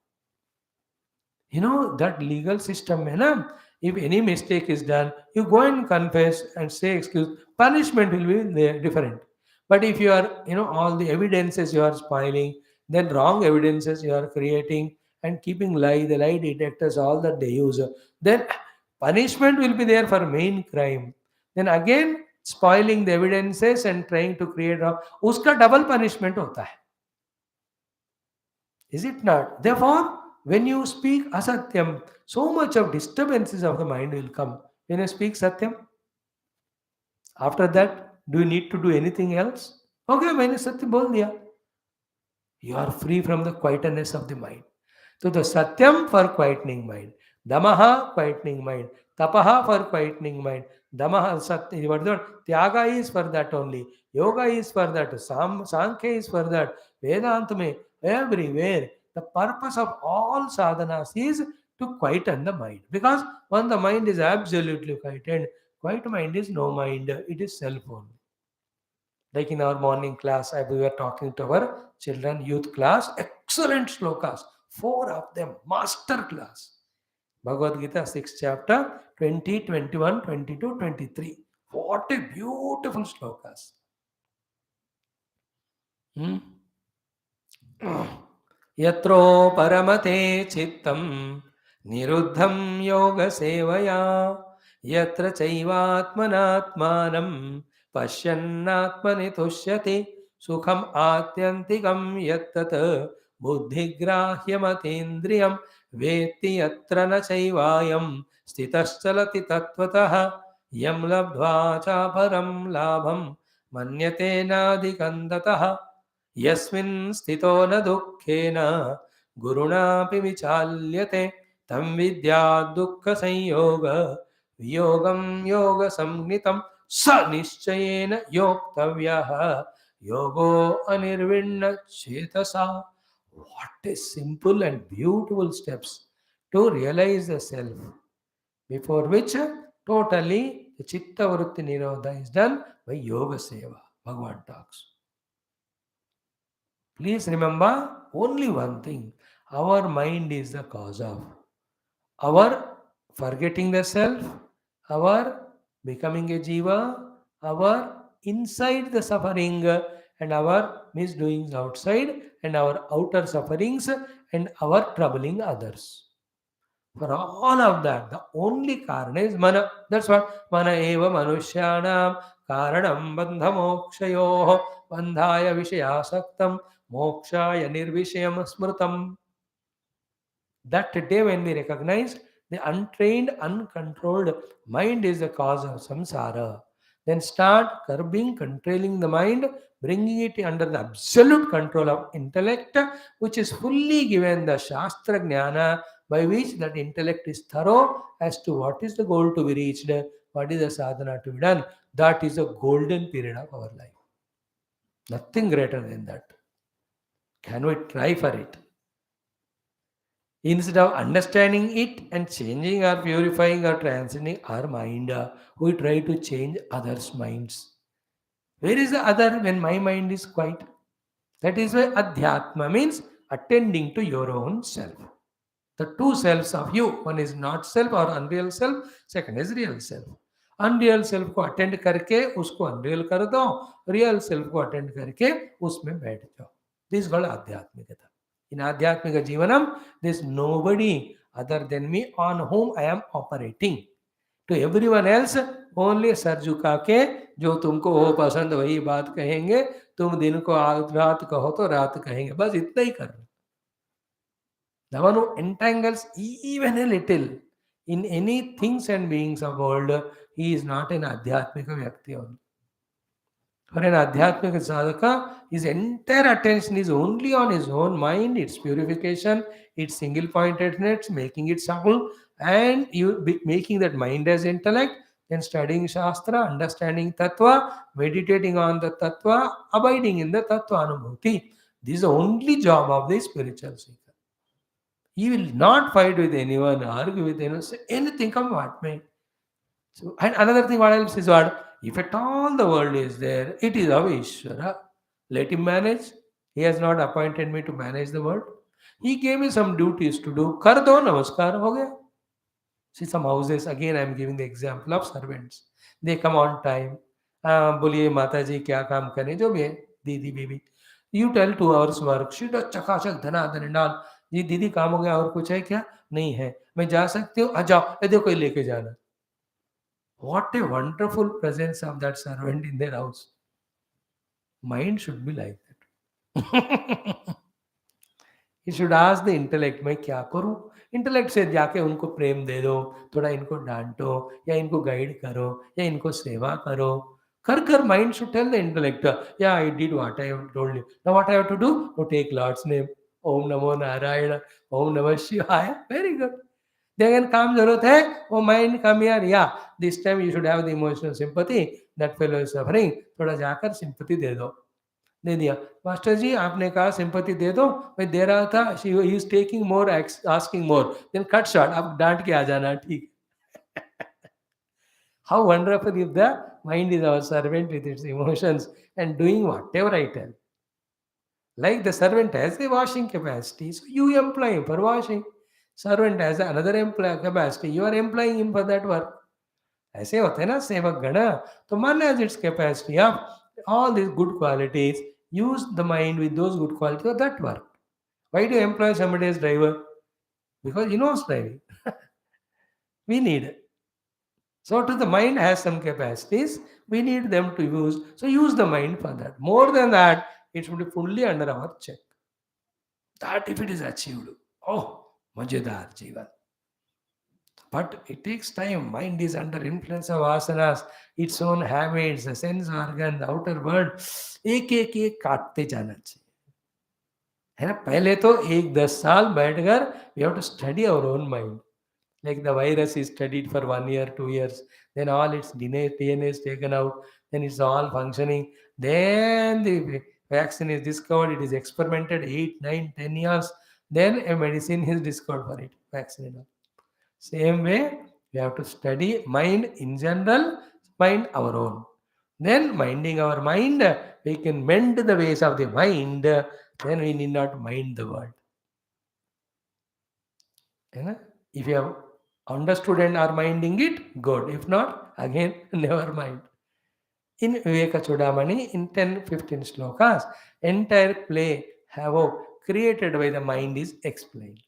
You know that legal system, hai na? If any mistake is done, you go and confess and say excuse. Punishment will be different. But if you are, all the evidences you are spoiling, then wrong evidences you are creating and keeping the lie detectors, all that they use, then punishment will be there for main crime. Then again, spoiling the evidences and trying to create wrong, uska double punishment hota hai. Is it not? Therefore, when you speak asatyam, so much of disturbances of the mind will come. When you speak satyam, after that, do you need to do anything else? Okay, मैंने सत्य बोल दिया. You are free from the quietness of the mind. So the satyam for quietening mind, damaha quietening mind, tapaha for quietening mind, damaha satya, tyaga is for that only, yoga is for that, sankhya is for that, vedanta mein, everywhere. The purpose of all sadhanas is to quieten the mind. Because when the mind is absolutely quieted, quiet mind is no mind, it is self only. Like in our morning class, we were talking to our children, youth class, excellent slokas, 4 of them, master class. Bhagavad Gita, 6th chapter, 20, 21, 22, 23. What a beautiful slokas. यत्रो परमते चित्तं निरुद्धं योगसेवया यत्र चैवात्मनात्मानं पश्यन्नात्मनि तुष्यति सुखम् आत्यन्तिकं यत्तत् बुद्धिग्राह्यमतीन्द्रियं वेत्ति यत्र न चैवायं स्थितश्चलति तत्त्वतः यं लब्ध्वा चापरं लाभं मन्यते नाधिकन्दतः यस्मिन् स्थितो न दुःखेन गुरुणापि विचाल्यते तं विद्या दुःखसंयोग वियोगं योगसंज्ञितं स निश्चयेन योक्तव्यः योगो अनिर्विण्ण चेतसा. What a simple and beautiful steps to realize the self, before which totally the chitta vritti nirodha is done by yoga seva. Bhagavan talks. Please remember only one thing. Our mind is the cause of our forgetting the self, our becoming a jiva, our inside the suffering, and our misdoings outside, and our outer sufferings, and our troubling others. For all of that, the only karana is mana. That's what mana eva manushyanam karanam bandhamokshayoh bandhaya vishayasaktam mokshaya nirvishayam smritam. That day when we recognize the untrained, uncontrolled mind is the cause of samsara, then start curbing, controlling the mind, bringing it under the absolute control of intellect, which is fully given the Shastra Jnana, by which that intellect is thorough as to what is the goal to be reached, what is the sadhana to be done. That is a golden period of our life. Nothing greater than that. Can we try for it? Instead of understanding it and changing or purifying or transcending our mind, we try to change others' minds. Where is the other when my mind is quiet? That is why Adhyatma means attending to your own self. The two selves of you, one is not self or unreal self, second is real self. Unreal self को attend करके उसको unreal कर दो, real self को attend करके उसमें बैठ जाओ. दिस कॉल्ड आध्यात्मिकता. In Adhyatmika Jivanam, there is nobody other than me on whom I am operating. To everyone else, only sir झुका के जो तुमको वो पसंद वही बात कहेंगे, तुम दिन को रात कहो तो रात कहेंगे, बस इतना ही कर. The one who entangles even a little in any things and beings of world, he is not an Adhyatmika Vyakti only. For an Adhyatmika sadhaka, his entire attention is only on his own mind, its purification, its single pointedness, making it subtle, and making that mind as intellect, then studying Shastra, understanding Tattva, meditating on the Tattva, abiding in the Tattva Anubhuti. This is the only job of the spiritual seeker. He will not fight with anyone, argue with anyone, say anything, come what may. So, and another thing, what else is what? If at all the world is there, it is of Ishvara. Let him manage. He has not appointed me to manage the world. He gave me some duties to do. Kar do, namaskar, ho gaya. See some houses, again I am giving the example of servants. They come on time. बोलिए माता जी क्या काम करें, जो भी है, दीदी baby. You tell 2 hours work. She does चकाचक धनाधन and all. जी दीदी काम हो गया, और कुछ है क्या? नहीं है. मैं जा सकती हूँ? जाओ, ये देखो ये लेके जाना. What a wonderful presence of that servant in their house. Mind should be like that. He should ask the intellect, मैं क्या करूँ? इंटेलेक्ट से जाके उनको प्रेम दे दो, थोड़ा इनको डांटो, या इनको गाइड करो, या इनको सेवा करो. कर mind should tell the intellect, yeah, I did what I have told you. Now what I have to do? To take Lord's name. Om Namo Narayana, Om Namah Shivaya. Very good. Then काम जरूरत है, वो mind come here, yeah, this time you should have the emotional sympathy. That fellow is suffering. थोड़ा जाकर sympathy दे दो. दे दिया. Master जी आपने कहा सिंपैथी दे दो, मैं दे रहा था. He is taking more, asking more. Then cut short, आप डांट के आ जाना. ठीक. How wonderful if the mind is our servant with its emotions and doing whatever I tell. Like the servant has a washing capacity, so you employ him for washing. Servant has another capacity, you are employing him for that work. ऐसे होते हैं ना सेवक गण. तो man has its capacity of all these good qualities. Use the mind with those good qualities for that work. Why do you employ somebody as driver? Because he knows driving. We need it. So to the mind has some capacities, we need them to use. So use the mind for that. More than that, it should be fully under our check. That if it is achieved, oh, Majedar Jivan. But it takes time. Mind is under influence of asanas, its own habits, the sense organ, the outer world. एक काटते जाना चाहिए, है ना. पहले तो 1-10 साल बैठकर we have to study our own mind. Like the virus is studied for 1 year, 2 years, then all its DNA is taken out, then it's all functioning. Then the vaccine is discovered, it is experimented 8, 9, 10 years. Then a medicine is discovered for it, vaccine. Same way, we have to study mind in general, mind our own. Then minding our mind, we can mend the ways of the mind, then we need not mind the world. If you have understood and are minding it, good. If not, again, never mind. In Viveka Chudamani, in 10-15 slokas, entire play havoc created by the mind is explained.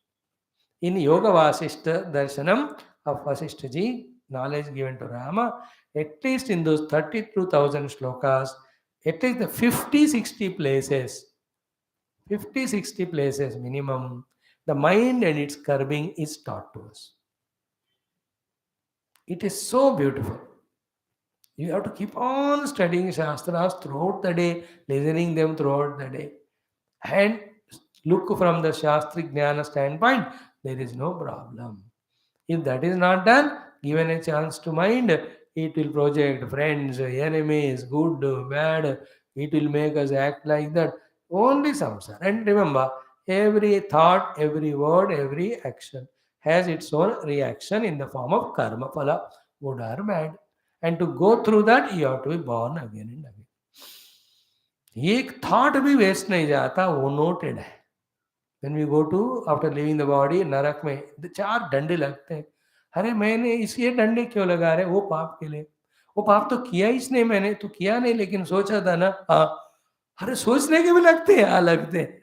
In Yoga Vasishta Darshanam of Vasishta ji, knowledge given to Rama, at least in those 32,000 slokas, At least the 50, 60 places, 50, 60 places minimum, the mind and its curbing is taught to us. It is so beautiful. You have to keep on studying Shastras throughout the day, listening them throughout the day. And look from the Shastri Jnana standpoint, there is no problem. If that is not done, given a chance to mind, it will project friends, enemies, good, bad. It will make us act like that. Only samsara. And remember, every thought, every word, every action has its own reaction in the form of karma phala, good or bad. And to go through that, you have to be born again and again. एक thought भी waste नहीं जाता, वो noted है. When we go to after leaving the body, नरक में 4 डंडे लगते हैं. अरे मैंने ये डंडे क्यों लगा रहे, वो पाप के लिए. वो पाप तो किया ही इसने, मैंने तो किया नहीं लेकिन सोचा था ना. हाँ, अरे सोचने के भी लगते हैं. हाँ, लगते हैं.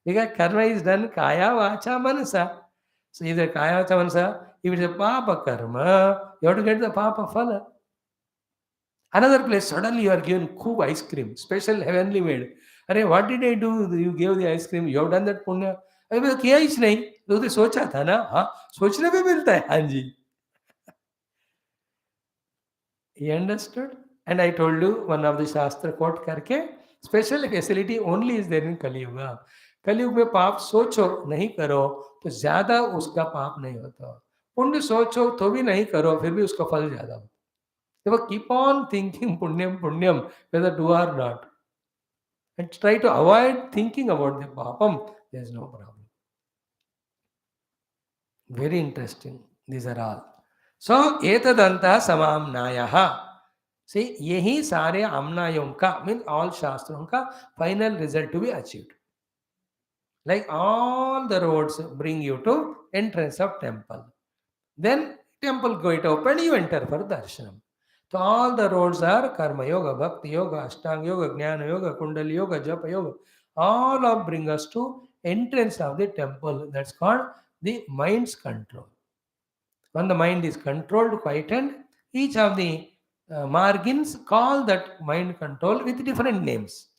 because karma is done kaya vacha manasa. So either kaya vacha manasa, if it's a papa karma, you have to get the papa phala. Another place, suddenly you are given खूब ice cream, special heavenly made. अरे what did I do? You gave the ice cream. You have done that पुण्य. अरे मैं तो किया ही नहीं. तो सोचा था ना. हाँ, सोचने पे मिलता है. हाँ जी. You understood? And I told you one of the शास्त्र quote करके, special facility only is there in Kaliyuga. कलियुग में पाप सोचो नहीं करो तो ज्यादा उसका पाप नहीं होता. पुण्य सोचो तो भी नहीं करो फिर भी उसका फल ज्यादा होता. Therefore, keep on thinking punyam, whether do or not. And try to avoid thinking about the papam. There is no problem. Very interesting. These are all. So, etadanta samamnayaha. See, yehi sare amnayom ka, means all shastron ka final result to be achieved. Like all the roads bring you to entrance of temple. Then temple gate open, you enter for darshanam. So all the roads are karma yoga, bhakti yoga, ashtanga yoga, jnana yoga, kundali yoga, japa yoga. All of bring us to entrance of the temple. That's called the mind's control. When the mind is controlled, quietened, each of the margins call that mind control with different names.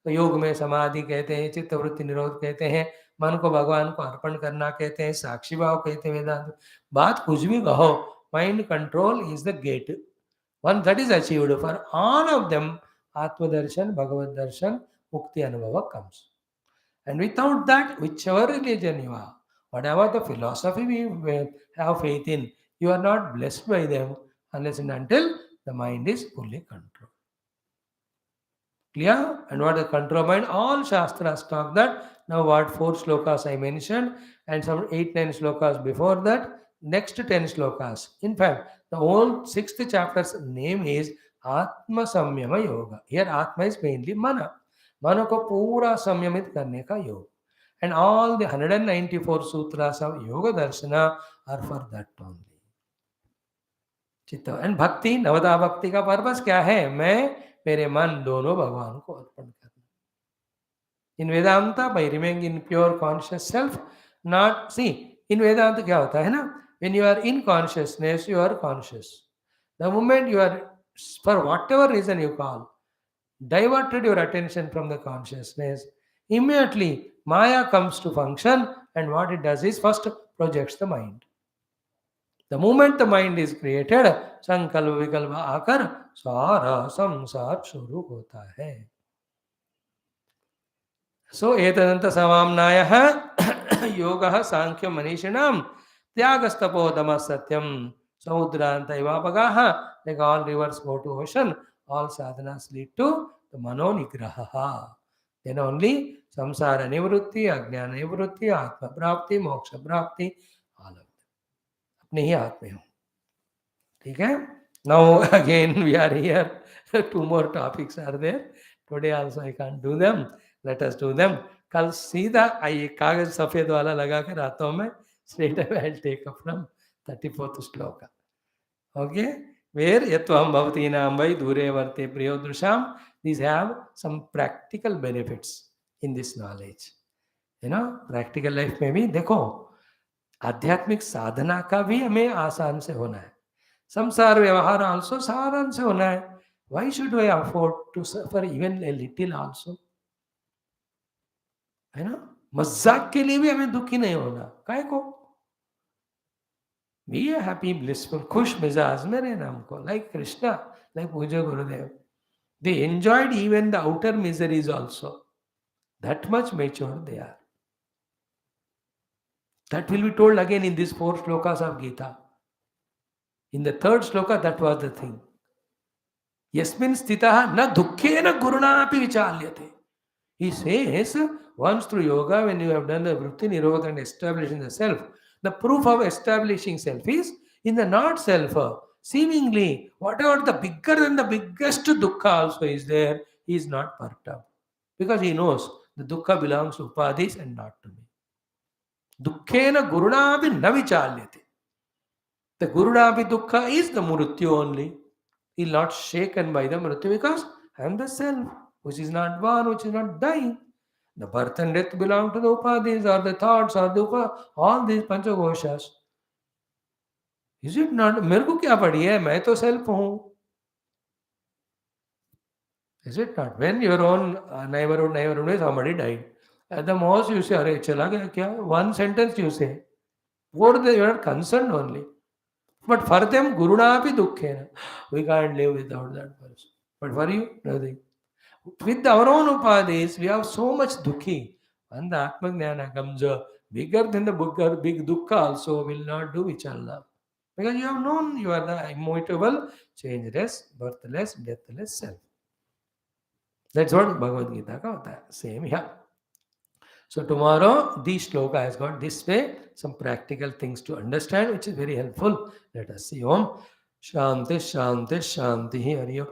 तो योग में समाधि कहते हैं, चित्त वृत्ति निरोध कहते हैं, मन को भगवान को अर्पण करना कहते हैं, साक्षी भाव कहते हैं वेदांत. बात कुछ भी कहो, mind control is the gate. Once that is achieved, for all of them, Atma Darshan, Bhagavad Darshan, Mukti Anubhava comes. And without that, whichever religion you are, whatever the philosophy we have faith in, you are not blessed by them unless and until the mind is fully controlled. Clear? And what is control mind? All Shastras talk that. Now what 4 slokas I mentioned and some 8-9 slokas before that. Next 10 slokas. In fact, the whole 6th chapter's name is Atma Samyama Yoga. Here Atma is mainly Mana. Mana ko pura samyamit karne ka yoga. And all the 194 sutras of Yoga Darshana are for that only. चित्त and भक्ति, नवदा भक्ति का purpose क्या है? मैं मेरे मन दोनों भगवान को अर्पण करना. इन Vedanta by remaining in pure conscious self, not see in वेदांत क्या होता है ना, when you are in consciousness you are conscious. The moment you are, for whatever reason you call, diverted your attention from the consciousness, immediately Maya comes to function, and what it does is first projects the mind. The moment the mind is created, संकल्प विकल्प आकर सारा संसार शुरू होता है. सो एतदंत समाम्नायः योगः सांख्य मनीषिणां त्यागस्तपोदम सत्यम समुद्रांत इवापगाः. Like all rivers go to ocean, all sadhanas lead to the mano nigraha. Then only samsara nivrutti, ajnana nivrutti, atma prapti, moksha prapti, all of them. अपने ही हाथ में हो. ठीक है? Now again we are here. 2 more topics are there. Today also I can't do them. Let us do them. कल सीधा ये कागज सफेद वाला लगा कर आता हूँ मैं. Straight away I'll take up from 34th shloka. Okay? Where yatvam bhavati nam vai dure varte priyo drusham. These have some practical benefits in this knowledge. You know, practical life में भी देखो, आध्यात्मिक साधना का भी हमें आसान से होना है. संसार व्यवहार आल्सो सारांश से होना है. Why should I afford to suffer even a little also? है ना? मजाक के लिए भी हमें दुखी नहीं होना, काय को? Be a happy, blissful, खुश मिजाज में रहना हमको, like Krishna, like Puja Gurudev. They enjoyed even the outer miseries also. That much mature they are. That will be told again in these 4 shlokas of Gita. In the 3rd shloka, that was the thing. Yasmin sthitaha na dukkhena guruna api vichalyate. He says, once through yoga, when you have done the vritti nirodha and establishing the self, the proof of establishing self is in the not self. Seemingly, whatever the bigger than the biggest dukkha also is there, he is not perturbed. Because he knows the dukkha belongs to upadhis and not to me. Dukkhena gurunapi na vichalyate. The gurunapi dukkha is the mrityu only. He is not shaken by the mrityu because I am the self, which is not born, which is not dying. The birth and death belong to the upadhis or the thoughts or the all these panchakoshas. Is it not? मेरे को क्या पड़ी है? मैं तो self हूँ. Is it not? When your own neighborhood, somebody died. At the most you say, अरे चला गया क्या? One sentence you say. For the you are concerned only. But for them, gurunapi dukkhena. We can't live without that person. But for you, nothing. With our own upadhis, we have so much dukhi. And the Atma Jnana comes bigger than the big dukkha also will not do vichalna. Because you have known you are the immutable, changeless, birthless, deathless self. That's what Bhagavad Gita ka hota hai. Same here. So tomorrow, this shloka has got this way, some practical things to understand, which is very helpful. Let us see. Om Shanti Shanti Shanti Hariyo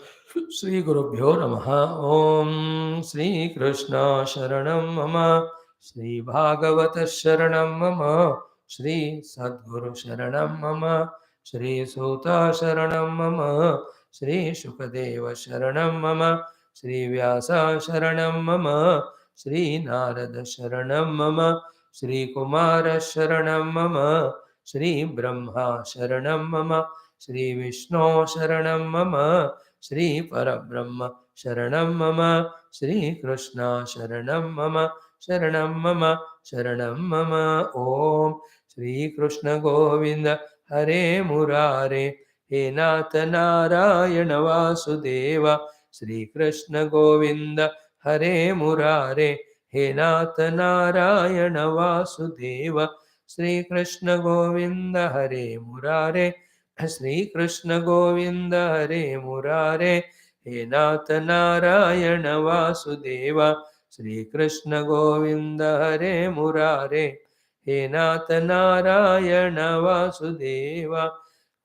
Sri Gurubhyo Namaha. Om Sri Krishna Sharanam Mama Sri Bhagavata Sharanam Mama Sri Sadguru Sharanam Mama Sri Suta Sharanam Mama Sri Shukadeva Sharanam Mama Sri Vyasa Sharanam Mama Shri Narada Sharanam Mama Shri Kumara Sharanam Mama Shri Brahma Sharanam Mama Shri Vishnu Sharanam Mama Shri Parabrahma Sharanam Mama Shri Krishna Sharanam Mama Sharanam Mama Sharanam Mama Om Shri Krishna Govinda Hare Murare He Natha Narayana Vasudeva Shri Krishna Govinda Hare Murare He Natha Narayana Vasudeva Shri Krishna Govinda Hare Murare Shri Krishna Govinda Hare Murare He Natha Narayana Vasudeva Shri Krishna Govinda Hare Murare He Natha Narayana Vasudeva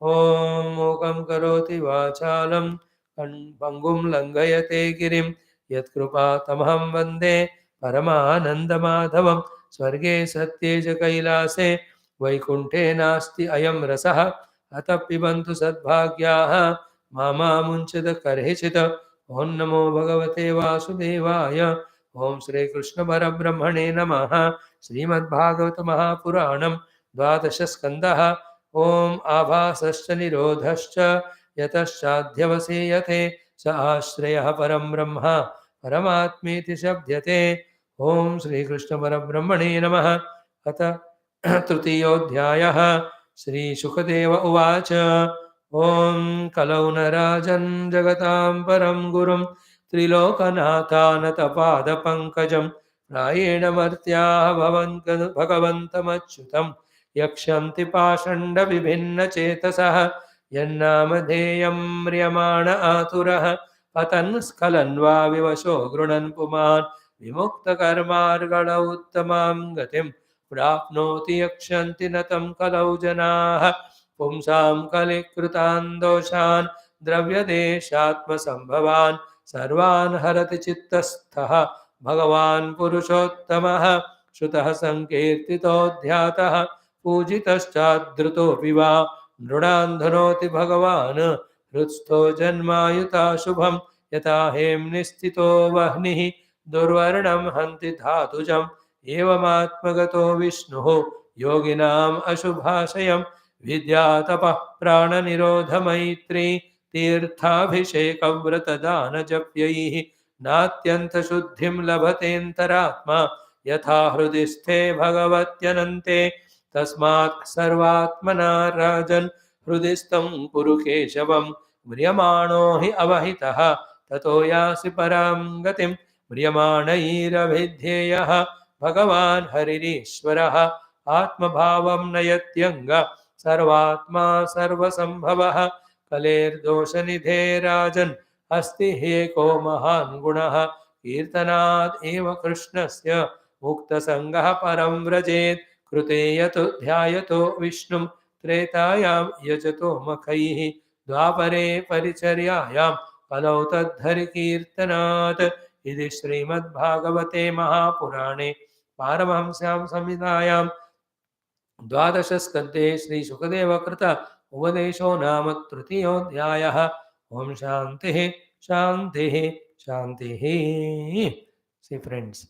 Om Mukam Karoti Vachalam Pangum Langayate Girim यत्कृपातमहं वन्दे परमानन्दमाधवं स्वर्गे सत्ये च कैलासे वैकुण्ठे नास्ति अयं रसः अतः पिबन्तु सद्भाग्याः मामा मुञ्चत कर्हिचित् ॐ नमो भगवते वासुदेवाय ॐ श्रीकृष्णपरब्रह्मणे नमः श्रीमद्भागवत महापुराणं 12 स्कन्दः ॐ आभासश्च निरोधश्च यतश्चाध्यवसेयते स आश्रयः परं ब्रह्म परमात्मेति शब्द्यते ओम श्री कृष्ण परब्रह्मणे नमः अथ तृतीयोऽध्यायः श्री शुकदेव उवाच ओम कलौ न राजन् जगतां परं गुरुं त्रिलोकनाथानतपादपङ्कजं प्रायेण मर्त्याः भगवन्तमच्युतं यक्षन्ति पाषण्डविभिन्नचेतसः यन्नामधेयं म्रियमाण आतुरः पतन् स्खलन् वा विवशो गृणन् पुमान् विमुक्तकर्मार्गणौ उत्तमां गतिं प्राप्नोति यक्षन्ति न तं कलौ जनाः पुंसां कलिकृतान् दोषान् द्रव्यदेशात्मसम्भवान् सर्वान् हरति चित्तस्थः भगवान् पुरुषोत्तमः श्रुतः संकीर्तितो ध्यातः पूजितश्चादृतोऽपि वा नृणान् धनोति भगवान् हृत्स्थो जन्मायुता शुभं यथा हेम्निस्थितो वह्निः दुर्वर्णं हन्ति धातुजम् एवमात्मगतो विष्णुः योगिनाम् अशुभाशयं विद्यातपः प्राणनिरोधमैत्री तीर्थाभिषेकव्रतदानजप्यैः नात्यन्तशुद्धिं लभतेऽन्तरात्मा यथा हृदि स्थे भगवत्यनन्ते तस्मात् सर्वात्मना राजन् हृदिस्थं कुरु केशवं म्रियमाणो हि अवहितः ततो यासि परां गतिं म्रियमाणैरभिध्येयः भगवान् हरिरीश्वरः आत्मभावं नयत्यङ्ग सर्वात्मा सर्वसम्भवः कलेर्दोषनिधे राजन् अस्ति ह्येको महान् गुणः कीर्तनात् एव कृष्णस्य मुक्तसङ्गः परं व्रजेत् कृते यतो ध्यायतो विष्णुं त्रेतायां यजतो मखैः द्वापरे परिचर्यायां कलौ तद्धरिकीर्तनात् इति श्रीमद्भागवते महापुराणे पारमहंस्यां संहितायां द्वादशस्कन्धे श्रीशुकदेवकृत उपदेशो नाम तृतीयोऽध्यायः। ओम शान्तिः शान्तिः शान्तिः। See friends,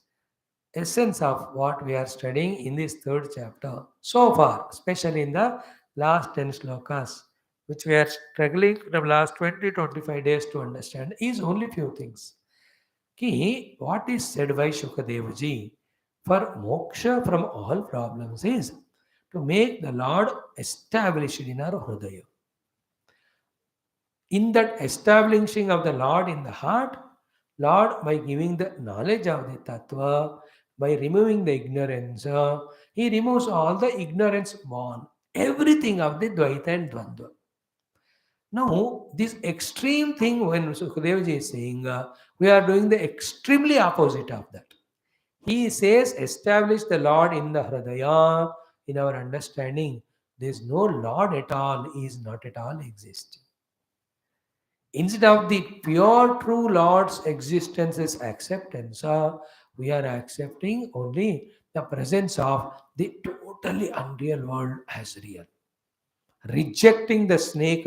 essence of what we are studying in this third chapter so far, especially in the last 10 slokas, which we are struggling the last 20-25 days to understand, is only few things. Ki, what is said by Shukadev for moksha from all problems is to make the Lord established in our Hridaya. In that establishing of the Lord in the heart, Lord, by giving the knowledge of the Tattva, by removing the ignorance, He removes all the ignorance born, everything of the Dvaita and Dvandva. Now, this extreme thing when Sukadevji is saying, we are doing the extremely opposite of that. He says, establish the Lord in the Hridaya, in our understanding. There is no Lord at all, He is not at all existing. Instead of the pure true Lord's existence is acceptance, we are accepting only the presence of the totally unreal world as real. Rejecting the snake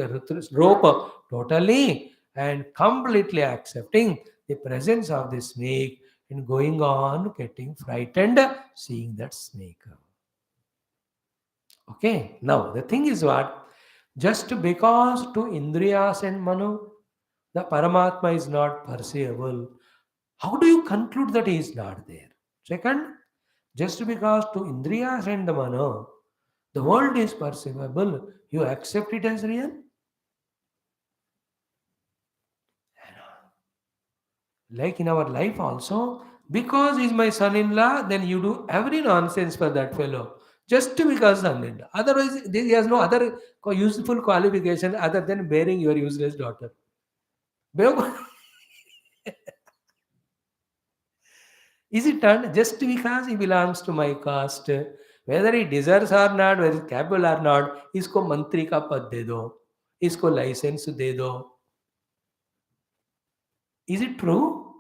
rope totally and completely accepting the presence of the snake and going on getting frightened seeing that snake. Okay, now the thing is what? Just because to Indriyas and Mano, the Paramatma is not perceivable, how do you conclude that he is not there? Second, just because to Indriyas and the Mano, the world is perceivable, you accept it as real? Like in our life also, because he's my son-in-law, then you do every nonsense for that fellow. Just because son-in-law. Otherwise, he has no other useful qualification other than bearing your useless daughter. Is it done just because he belongs to my caste? Whether he deserves or not, whether he's capable or not, इसको मंत्री का पद दे दो, इसको license दे दो. Is it true?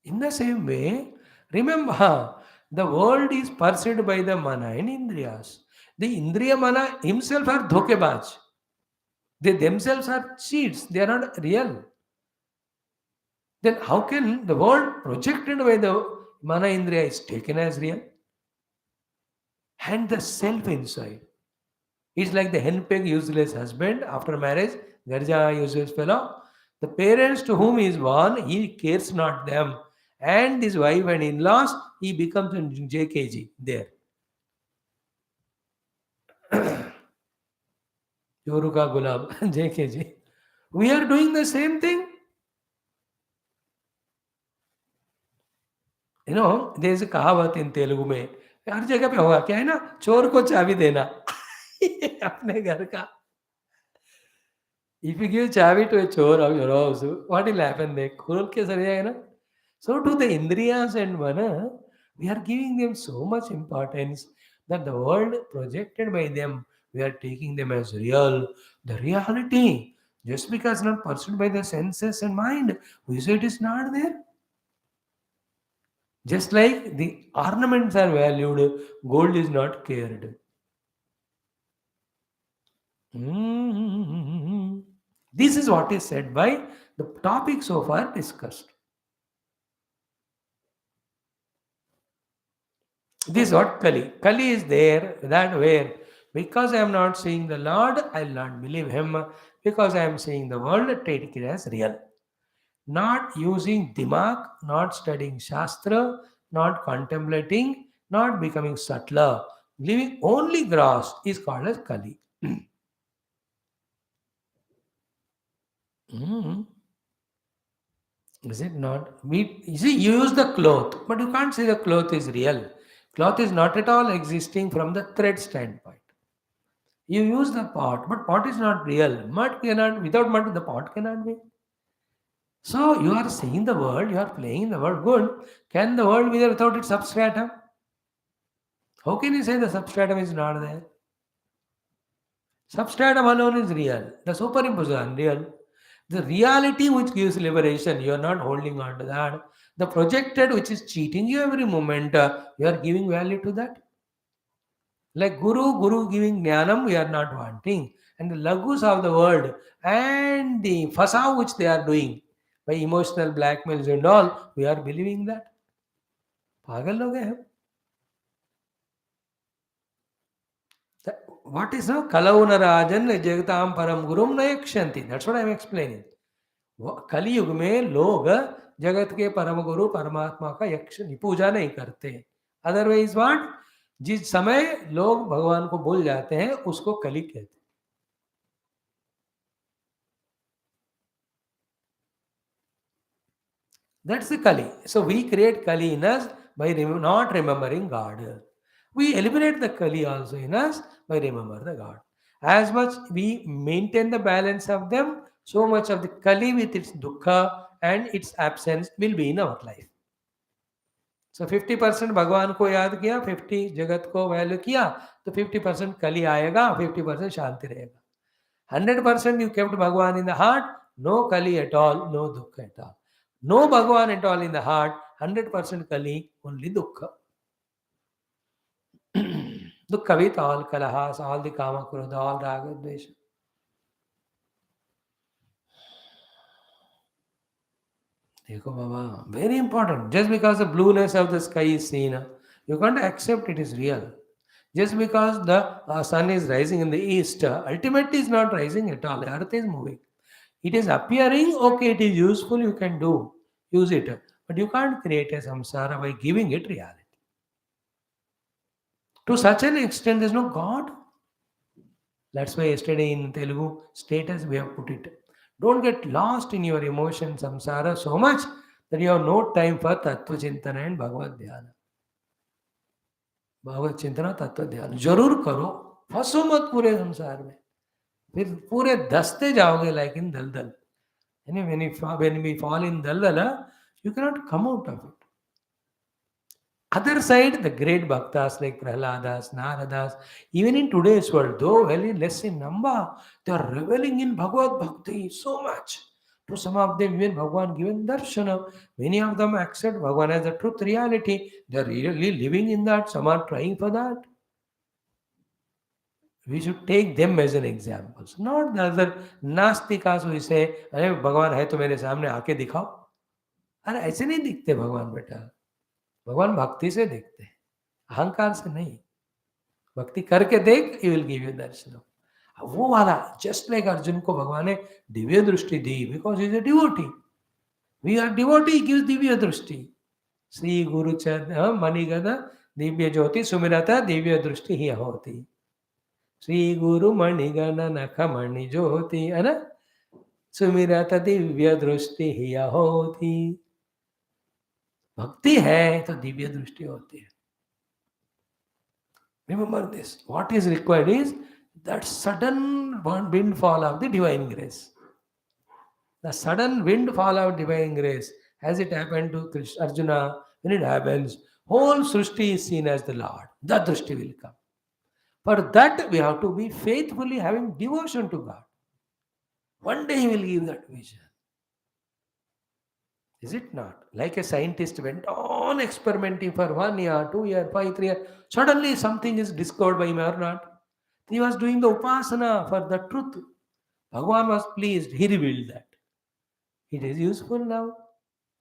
In the same way, remember, the world is perceived by the mana and indriyas. The indriya mana himself are dhokebaj. They themselves are cheats. They are not real. Then how can the world projected by the mana indriya is taken as real? And the self inside. It's like the henpeg useless husband after marriage, garja useless fellow. The parents to whom he is born, he cares not them. And his wife and in-laws, he becomes a JKG there. Yoruka Gulab, JKG. We are doing the same thing. You know, there is a kahavat in Telugu में हर जगह पे होगा क्या है ना, चोर को चाबी देना अपने घर का. If you give chavi to a chore of your house, what will happen there? खोल के सर जाएगा ना. So to the Indriyas and Mana, we are giving them so much importance that the world projected by them, we are taking them as real. The reality, just because not pursued by the senses and mind, we say it is not there. Just like the ornaments are valued, gold is not cared. This is what is said by the topic so far discussed. This is what Kali. Kali is there, that where? Because I am not seeing the Lord, I will not believe Him. because I am seeing the world, take it as real. Not using dimag, not studying shastra, not contemplating, not becoming subtler, living only gross is called as Kali. Mm. Is it not? You see, you use the cloth, but you can't say the cloth is real. Cloth is not at all existing from the thread standpoint. You use the pot, but pot is not real. Mud cannot, without mud, the pot cannot be. So you are seeing the world, you are playing the world good. Can the world be there without its substratum? How can you say the substratum is not there? Substratum alone is real. The superimposed is unreal. The reality which gives liberation, you are not holding on to that. The projected which is cheating you every moment, you are giving value to that. Like Guru giving jnanam, we are not wanting. And the lagus of the world and the fasa which they are doing by emotional blackmails and all, we are believing that. पागल हो गए हम. What is now? Kalaunarajan jagatam param gurum nayakshanti. That's what I am explaining. कलियुग में लोग जगत के परम गुरु परमात्मा का यक्ष पूजा नहीं करते. Otherwise what? जिस समय लोग भगवान को भूल जाते हैं उसको कली कहते हैं. That's the Kali. So we create Kali in us by not remembering God. We eliminate the Kali also in us by remember the God. As much we maintain the balance of them, so much of the Kali with its dukkha and its absence will be in our life. So 50% भगवान को याद किया, 50 जगत को value किया, तो 50% कली आएगा, 50% शांति रहेगा. 100% you kept Bhagwan in the heart, no Kali at all, no Dukkha at all. No Bhagwan at all in the heart, 100% Kali, only Dukkha. Dukkha with all kalahas, all the kama krodha, all raga dvesha. Dekho Baba, very important. Just because the blueness of the sky is seen, you can't accept it is real. Just because the sun is rising in the east, ultimately is not rising at all. The earth is moving. It is appearing, okay, it is useful, you can use it. But you can't create a samsara by giving it reality. To such an extent, there is no God. That's why yesterday in Telugu status we have put it. Don't get lost in your emotion samsara so much that you have no time for tattva chintana and Bhagavad dhyana. Bhagavad चिंतना तत्व ध्यान जरूर करो, फंसो मत पूरे संसार में, फिर पूरे दसते जाओगे like in दलदल. When we fall in daldala, you cannot come out of it. Other side, the great bhaktas like Prahladas, Naradas, even in today's world, though very less in number, they are reveling in Bhagavad Bhakti so much. To some of them, even Bhagavan given darshana. Many of them accept Bhagavan as the truth reality. They are really living in that. Some are trying for that. We should take them as an example. Not the other नास्तिकास who say, अरे भगवान है तो मेरे सामने आके दिखाओ. अरे ऐसे नहीं दिखते भगवान बेटा. भगवान भक्ति से देखते हैं, अहंकार से नहीं. भक्ति करके देख, he will give you दर्शन. वो वाला just like अर्जुन को भगवान ने दिव्य दृष्टि दी because he is a devotee. We are devotee, gives Divya दृष्टि. श्री गुरु चरण मणिगण दिव्य ज्योति सुमिरता दिव्य दृष्टि ही होती. श्री गुरु मणिगण नख मणि ज्योति है ना, सुमिरत दिव्य दृष्टि ही होती. भक्ति है तो दिव्य दृष्टि होती है. Remember this. What is required is that sudden windfall of the divine grace. The sudden windfall of divine grace, as it happened to Arjuna, when it happens, whole Srishti is seen as the Lord. That Drishti will come. For that, we have to be faithfully having devotion to God. One day He will give that vision. Is it not? Like a scientist went on experimenting for 1 year, 2 year, 5, 3 years. Suddenly something is discovered by him or not. He was doing the upasana for the truth. Bhagavan was pleased. He revealed that. It is useful now.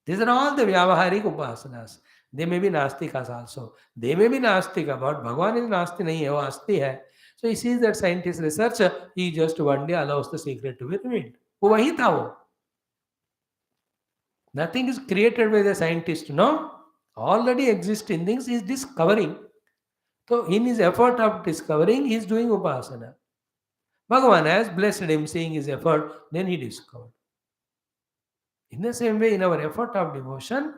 These are all the vyavaharik upasanas. They may be nastikas also. They may be nastika, but Bhagavan is nasti nahi hai, wo asti hai. So he sees that scientist research, he just one day allows the secret to be revealed. वो वही था वो. Nothing is created by the scientist, no. Already existing things he is discovering. So in his effort of discovering, he is doing upasana. Bhagavan has blessed him, seeing his effort, then he discovered. In the same way, in our effort of devotion,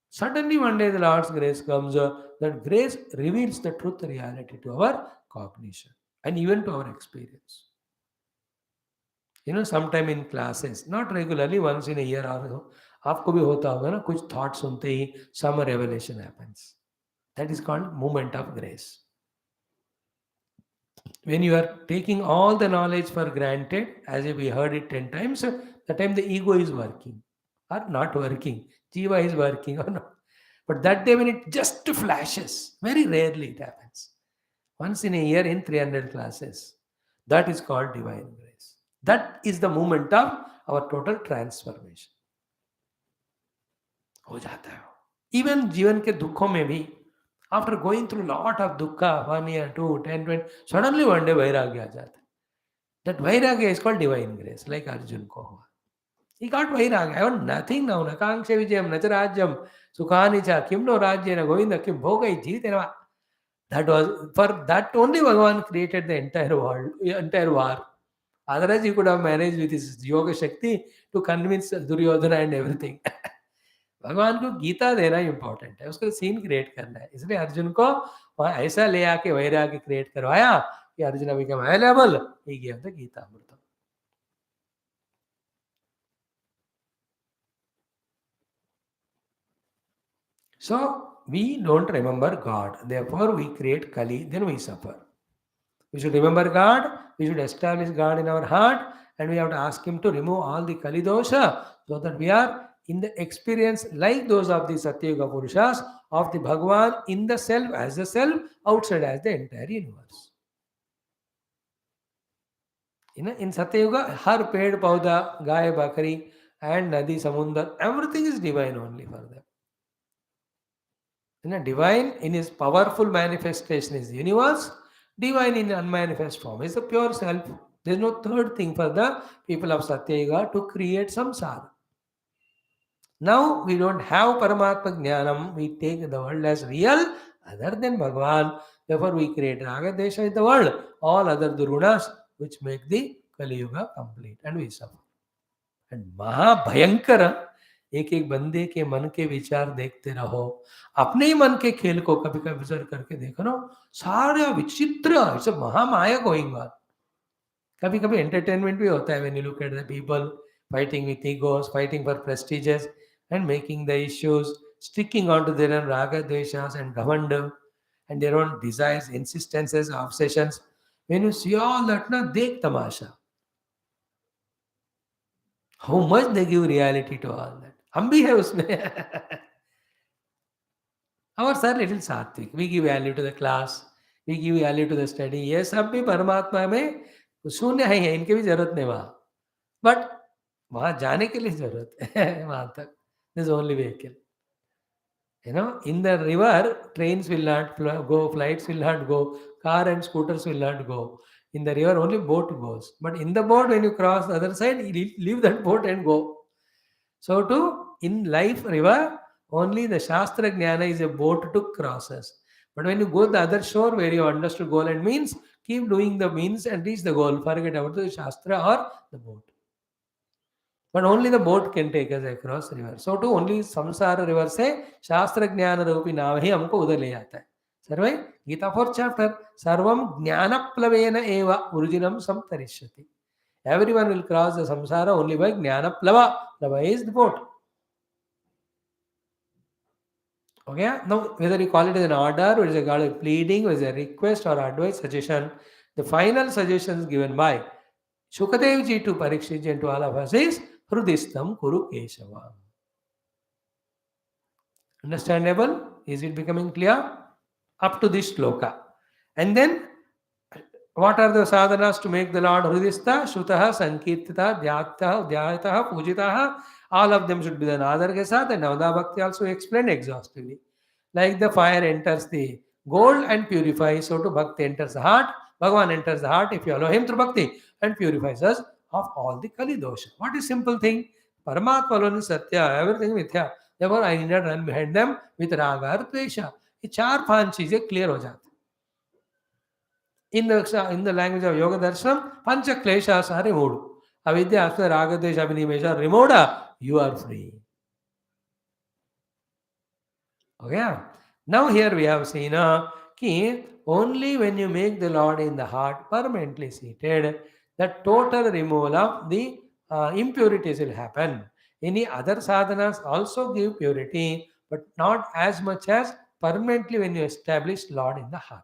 suddenly one day the Lord's grace comes, that grace reveals the truth reality to our cognition and even to our experience. Sometime in classes, not regularly, once in a year or so, आपको भी होता होगा ना, कुछ thought सुनते ही some revelation happens. That is called moment of grace. When you are taking all the knowledge for granted, as if we heard it 10 times, the time the ego is working or not working, jiva is working or not. But that day when it just flashes, very rarely it happens. Once in a year in 300 classes. That is called divine grace. That is the moment of our total transformation. हो जाता है. Even जीवन के दुखों में भी, after going through lot of dukkha, 1 year, 2, 10, 20, suddenly one day vairagya आ जाता है. That vairagya is called divine grace, like Arjun को हुआ. He got vairagya. I want nothing now. Nakangsha vijayam nacharajyam sukhani cha kim no rajyena govinda kim bhogai jitena. That was, for that only Bhagavan created the entire world, entire war. Otherwise he could have managed with his yoga shakti to convince Duryodhana and everything. भगवान को गीता देना important है, उसको scene create करना है. इसलिए अर्जुन को वहां ऐसा ले आके वैराग्य क्रिएट करवाया कि Arjun become available, he give the Gita अमृतम. So we don't remember God, therefore we create Kali, then we suffer. We should remember God, we should establish God in our heart, and we have to ask Him to remove all the Kali dosha, so that we are in the experience like those of the Satyuga Purushas, of the Bhagavan in the self as the self, outside as the entire universe. In Satyuga, har ped pauda, gaye bakari, and nadi samundar, everything is divine only for them. Divine in his powerful manifestation is the universe, divine in unmanifest form is the pure self. There is no third thing for the people of Satyuga to create samsara. Now we don't have Paramatma Jnanam, we take the world as real other than Bhagavan. Therefore we create Raga Desha in the world, all other Durgunas which make the Kaliyuga complete, and we suffer. And Maha Bhayankara, एक एक बंदे के मन के विचार देखते रहो, अपने ही मन के खेल को कभी कभी विचार करके देखो ना, सारा विचित्र, it's a Mahamaya going on. कभी कभी एंटरटेनमेंट भी होता है when you look at the people fighting with egos, fighting for prestiges and making the issues, sticking on to their own raga, dveshas and gavanda and their own desires, insistences, obsessions. When you see all that, na, dekh tamasha. How much they give reality to all that. हम भी है उसमें. Ours are little sattvic. We give value to the class. We give value to the study. ये सब भी परमात्मा में शून्य है, इनकी भी जरूरत नहीं वहाँ. बट वहाँ जाने के लिए जरूरत है वहाँ तक. This is only vehicle. In the river, trains will not go, flights will not go, car and scooters will not go. In the river, only boat goes. But in the boat, when you cross the other side, you leave that boat and go. So too, in life, river, only the Shastra Jnana is a boat to cross us. But when you go to the other shore where you understood goal and means, keep doing the means and reach the goal. Forget about the Shastra or the boat. But only the boat can take us across river. So too, only samsara river से शास्त्र ज्ञान रूपी नाव ही हमको उधर ले जाता है. सर्वे Gita 4th chapter, सर्वम ज्ञानप्लवेन एव ऊर्जिनं संतरिष्यति. Everyone will cross the samsara only by jnanaplava. Plava is the boat. Okay, now whether you call it as an order, or is it called a pleading, or is it a request or advice, suggestion, the final suggestions given by SHUKADEVJI to Parikshitji and to all of us is Hrudistam Kuru Keshava. Understandable? Is it becoming clear? Up to this shloka. And then, what are the sadhanas to make the Lord Hrudistha? Shutaha, Sankirtita, Dhyayataha, Pujitaha. All of them should be the Nadar ke saath, and Navada Bhakti also explained exhaustively. Like the fire enters the gold and purifies, so to Bhakti enters the heart Bhagavan enters the heart if you allow him through bhakti and purifies us of all the Kali dosha. What is simple thing? Paramatma alone is Satya, everything mithya. Therefore, I need not run behind them with raga or dvesha. ये चार पांच चीजें clear हो जाती. In the language of Yoga Darshanam, pancha kleshas are removed. Avidya, after raga, dvesha, abhinimesha are removed, you are free. Okay. Now here we have seen कि only when you make the Lord in the heart permanently seated, the total removal of the impurities will happen. Any other sadhanas also give purity, but not as much as permanently when you establish Lord in the heart.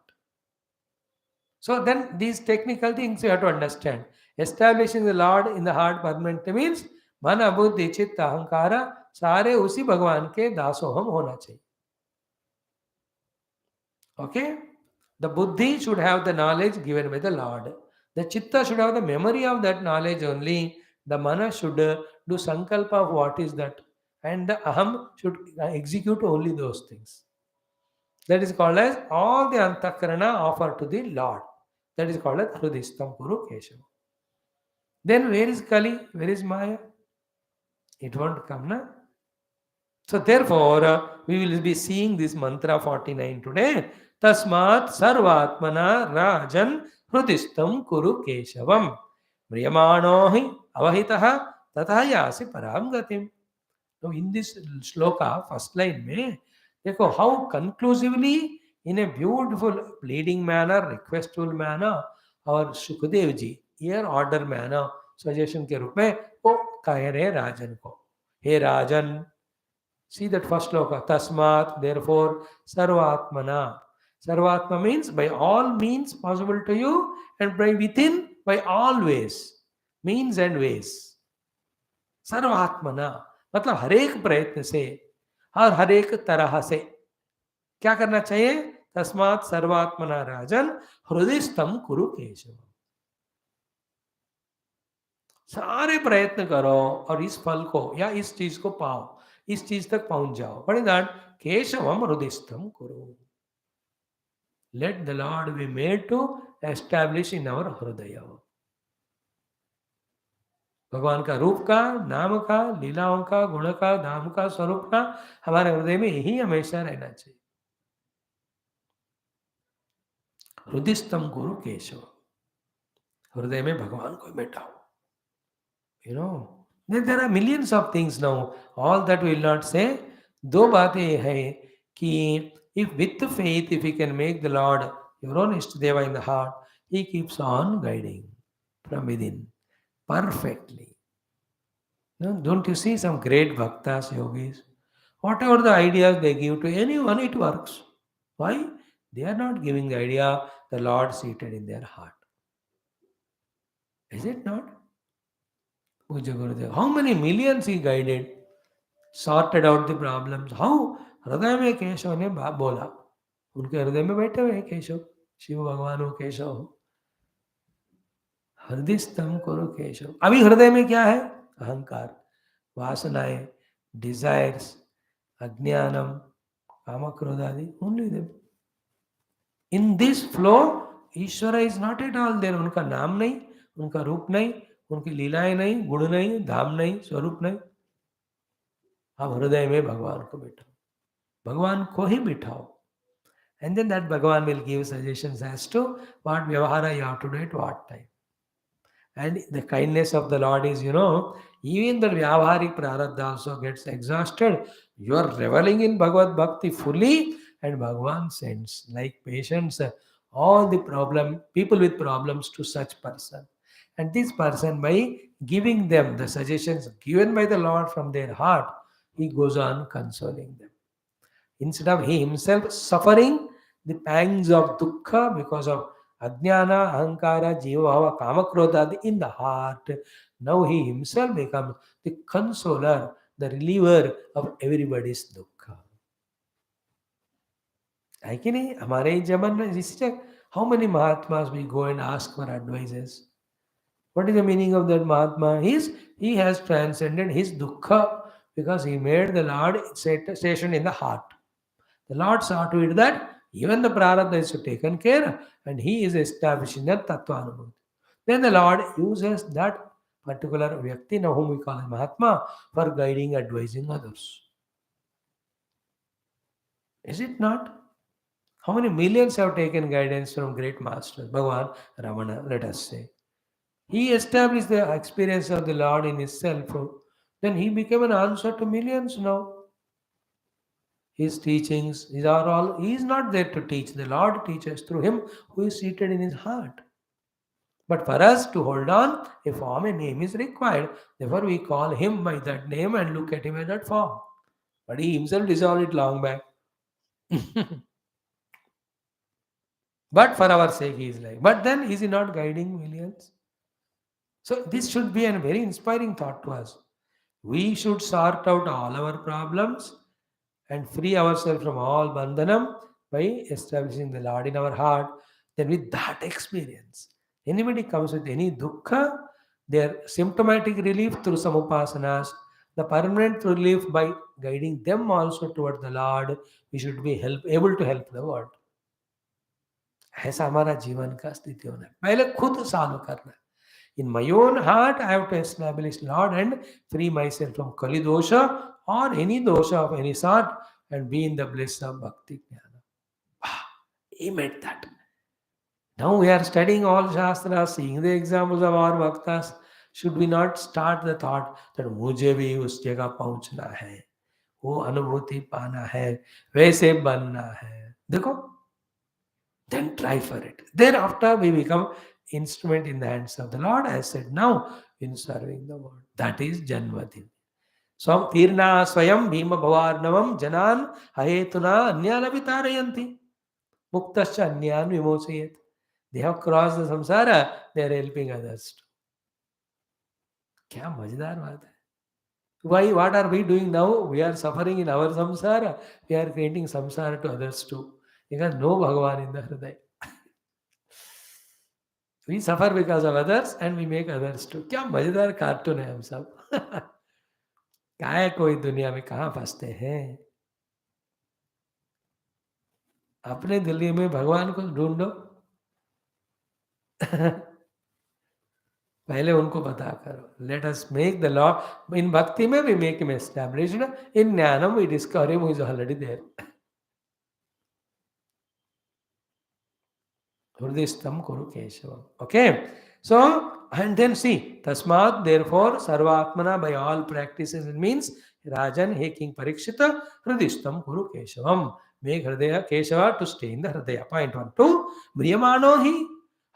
So then these technical things you have to understand. Establishing the Lord in the heart permanently means mana buddhi chitta ahankara सारे उसी भगवान के दासोहम होना चाहिए. Okay? The buddhi should have the knowledge given by the Lord. The chitta should have the memory of that knowledge only. The mana should do sankalpa of what is that. And the aham should execute only those things. That is called as all the antakarana offered to the Lord. That is called as Hrudistam Kuru Keshava. Then where is Kali? Where is Maya? It won't come, na? So therefore, we will be seeing this mantra 49 today. Tasmat sarvatmana rajan hrudistam kuru keshavam. Mriyamanohi avahitaha tathayasi param gatim. Now in this shloka, first line mein, देखो how conclusively in a beautiful pleading manner, requestful manner, और Sukhdev ji ear order manner, suggestion के रूप में वो कह रहे राजन को, हे राजन. See that first shloka, tasmat, therefore, sarvatmana. Sarvatma means by all means possible to you, and by within, by all ways, means and ways. Sarvatmana, मतलब हर एक प्रयत्न से और हर एक तरह से क्या करना चाहिए? तस्मात् सर्वात्मना राजन हृदयस्थम कुरु केशव. सारे प्रयत्न करो और इस फल को या इस चीज को पाओ, इस चीज तक पहुंच जाओ. What is that? केशवम हृदयस्थम कुरु. Let the Lord be made to establish in our हृदय. भगवान का रूप का, नाम का, लीलाओं का, गुण का, धाम का, स्वरूप का हमारे हृदय में यही हमेशा रहना चाहिए. हृदयस्थम गुरु केशव. हृदय में भगवान को बैठाओ. You know, then there are millions of things now. All that we will not say. दो बातें हैं कि if with faith, if we can make the Lord your own Ishtadeva in the heart, He keeps on guiding from within perfectly. No, don't you see some great bhaktas, yogis? Whatever the ideas they give to anyone, it works. Why? They are not giving the idea the Lord seated in their heart. Is it not? Puja Gurudev, how many millions he guided, sorted out the problems. How? हृदय में केशव ने बोला. उनके हृदय में बैठे हुए हैं केशव, शिव भगवान हो, केशव हो. हृदयस्थम करो केशव. अभी हृदय में क्या है? अहंकार, वासनाएं, डिजायर्स, अज्ञानम, काम, क्रोध आदि. Only them. In this flow Ishwar is not at all there. उनका नाम नहीं, उनका रूप नहीं, उनकी लीलाएं नहीं, गुण नहीं, धाम नहीं, स्वरूप नहीं. आप हृदय में भगवान को बिठाओ, भगवान को ही बिठाओ. And then that Bhagavan will give suggestions as to what vyavahara you have to do at what time. And the kindness of the Lord is, even the vyavaharik prarabdha also gets exhausted. You are reveling in Bhagavad Bhakti fully, and Bhagavan sends, like patients, all the people with problems to such person. And this person, by giving them the suggestions given by the Lord from their heart, he goes on consoling them. Instead of he himself suffering the pangs of dukkha because of ajnana, ahankara, jiva, kama, krodha in the heart, now he himself becomes the consoler, the reliever of everybody's dukkha. है कि नहीं? हमारे जमन में how many Mahatmas we go and ask for advices? What is the meaning of that Mahatma? He has transcended his dukkha because he made the Lord station in the heart. The Lord saw to it that Even the prarabdha is taken care and he is establishing that tattva anubhuti. Then the Lord uses that particular Vyakti, now whom we call as Mahatma, for guiding, advising others. Is it not? How many millions have taken guidance from great masters? Bhagavan Ramana, let us say. He established the experience of the Lord in himself. Then he became an answer to millions now. His teachings, these are all, he is not there to teach. The Lord teaches through him who is seated in his heart. But for us to hold on, a form, a name is required. Therefore, we call him by that name and look at him in that form. But he himself dissolved it long back. But for our sake, he is like. But then, is he not guiding millions? So, this should be a very inspiring thought to us. We should sort out all our problems and free ourselves from all bandhanam by establishing the Lord in our heart. Then, with that experience, anybody comes with any dukkha, their symptomatic relief through some upasanas, the permanent relief by guiding them also toward the Lord, we should be able to help the world. ऐसा हमारा जीवन का स्थिति होना है. पहले खुद solve करना है. In my own heart, I have to establish Lord and free myself from Kali dosha or any dosha of any sort and be in the bliss of Bhakti Jnana. Aim at that. Now we are studying all Shastras, seeing the examples of our Bhaktas. Should we not start the thought that मुझे भी उस जगह पहुंचना है, वो अनुभूति पाना है, वैसे बनना है. देखो, then try for it. Thereafter we become instrument in the hands of the Lord, as said now, in serving the world. That is Janmati. Swam Tirna Swayam Bhima Bhavarnavam Janan Hayetuna Anyana Vitarayanti Muktascha Anyan Vimosayet. They have crossed the samsara, they are helping others. क्या मजेदार बात है. Why? What are we doing now? We are suffering in our samsara. We are creating samsara to others too. Because no Bhagavan in the Hriday. We suffer because of others and we make others too. क्या मजेदार cartoon है हम सब. क्या है, कोई दुनिया में कहाँ फंसते हैं. अपने दिल्ली में भगवान को ढूंढो. पहले उनको पता करो. Let us make the Lord. In bhakti में we make him established. In jnanam we discover him who is already there. Hridistam Kuru Keshavam. Okay. So, and then see, Tasmat, therefore, Sarvatmana, by all practices, it means, Rajan, he King Parikshita, Hridistam Kuru Keshavam. Make Hridaya Keshava to stay in the Hridaya. Point 1. 2. Mriyamano hi.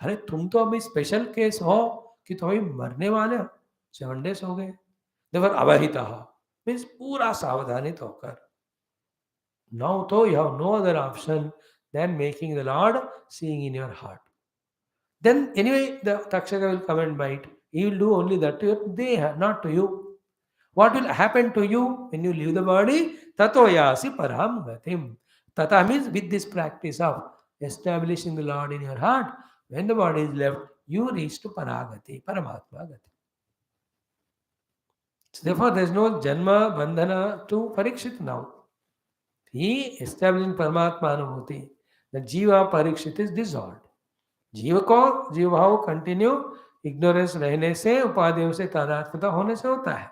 अरे तुम तो अभी special case हो कि तुम अभी मरने वाले हो. 7 days हो गए. देवर अवहिता मीन्स पूरा सावधानित होकर. Now, though you have no other option than making the Lord seeing in your heart. Then, anyway, the Takshaka will come and bite. He will do only that to you, not to you. What will happen to you when you leave the body? Tato yasi param gatim. Tata means with this practice of establishing the Lord in your heart, when the body is left, you reach to paragati, paramatma gati. So therefore, there is no janma bandhana to Parikshit now. He established Paramatma Anubhuti. The Jiva Parikshit is dissolved. जीव को जीव भाव continue ignorance रहने से उपाधियों से तादात्म्यता होने से होता है.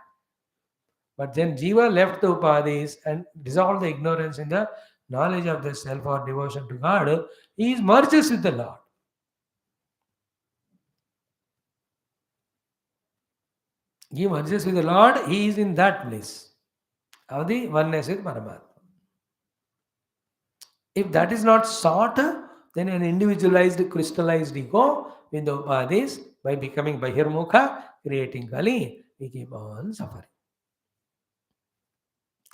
But then Jiva left the upadhis and dissolved the ignorance in the knowledge of the self or devotion to God. He is merges with the Lord. He merges with the Lord. He is in that bliss of the oneness with Paramatma. If that is not sought, then an individualized, crystallized ego with the upadhis, by becoming Bahirmukha, creating Kali, we keep on suffering.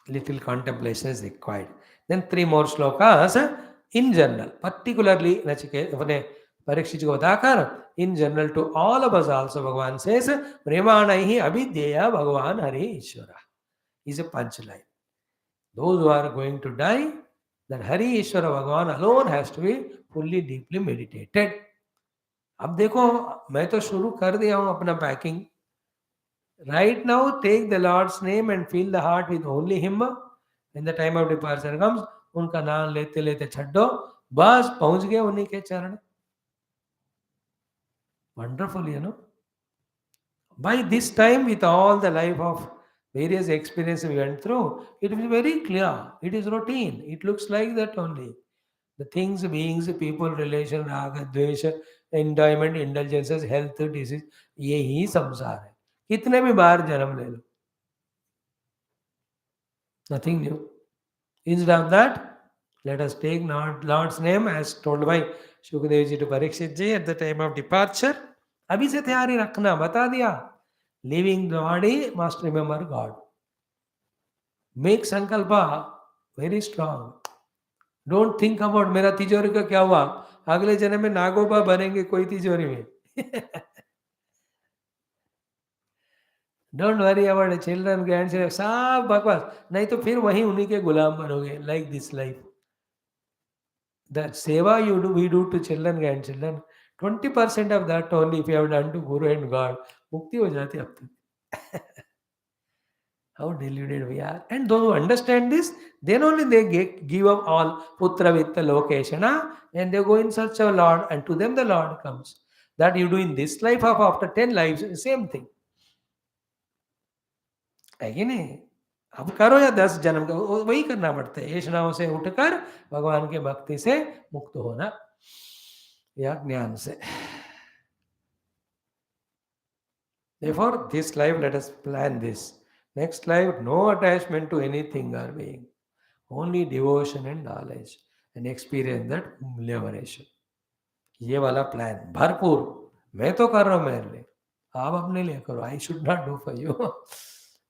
Little contemplation is required. Then 3 more shlokas in general, particularly Parikshit ko बताकर, in general to all of us also Bhagavan says, Premanaihi abhidheya Bhagavan Hari Ishvara. Is a punchline. Those who are going to die, that Hari Ishvara Bhagavan alone has to be fully deeply meditated. अब देखो, मैं तो शुरू कर दिया हूँ अपना packing. Right now, take the Lord's name and fill the heart with only Him. When the time of departure comes, उनका नाम लेते लेते छड्डो, बस पहुंच गए उन्हीं के चरण. Wonderful, By this time, with all the life of various experiences we went through, it is very clear. It is routine. It looks like that only. The things, beings, people, relation, raga, dvesha, enjoyment, indulgences, health, disease, यही संसार है. कितने भी बार जन्म ले लो, nothing new. Instead of that, let us take Lord's name as told by Shukadev ji to Parikshit ji at the time of departure. अभी से तैयारी रखना, बता दिया. Leaving the body must remember God. Make sankalpa very strong. Don't think about मेरा तिजोरी का क्या हुआ, अगले जन्म में नागोबा बनेंगे कोई तिजोरी में. Don't worry about children grand children, सब बकवास. नहीं तो फिर वहीं उन्हीं के गुलाम बनोगे. Like this life, the seva you do we do to children grand children, 20% of that only if you have done to guru and god, मुक्ति हो जाती है अब तक. How deluded we are. And those who understand this, then only they give up all putra vitta lokeshana and they go in search of Lord, and to them the Lord comes. That you do in this life of after 10 lives, same thing. है कि नहीं? अब करो या 10 जन्म का, वही करना पड़ता है. ऐशनाओं से उठकर भगवान के भक्ति से मुक्त होना या ज्ञान से. Therefore, this life, let us plan this. Next life, no attachment to anything or being. Only devotion and knowledge and experience that liberation. ये वाला प्लान भरपूर मैं तो कर रहा हूँ मेरे लिए, आप अपने लिए करो. I should not do for you.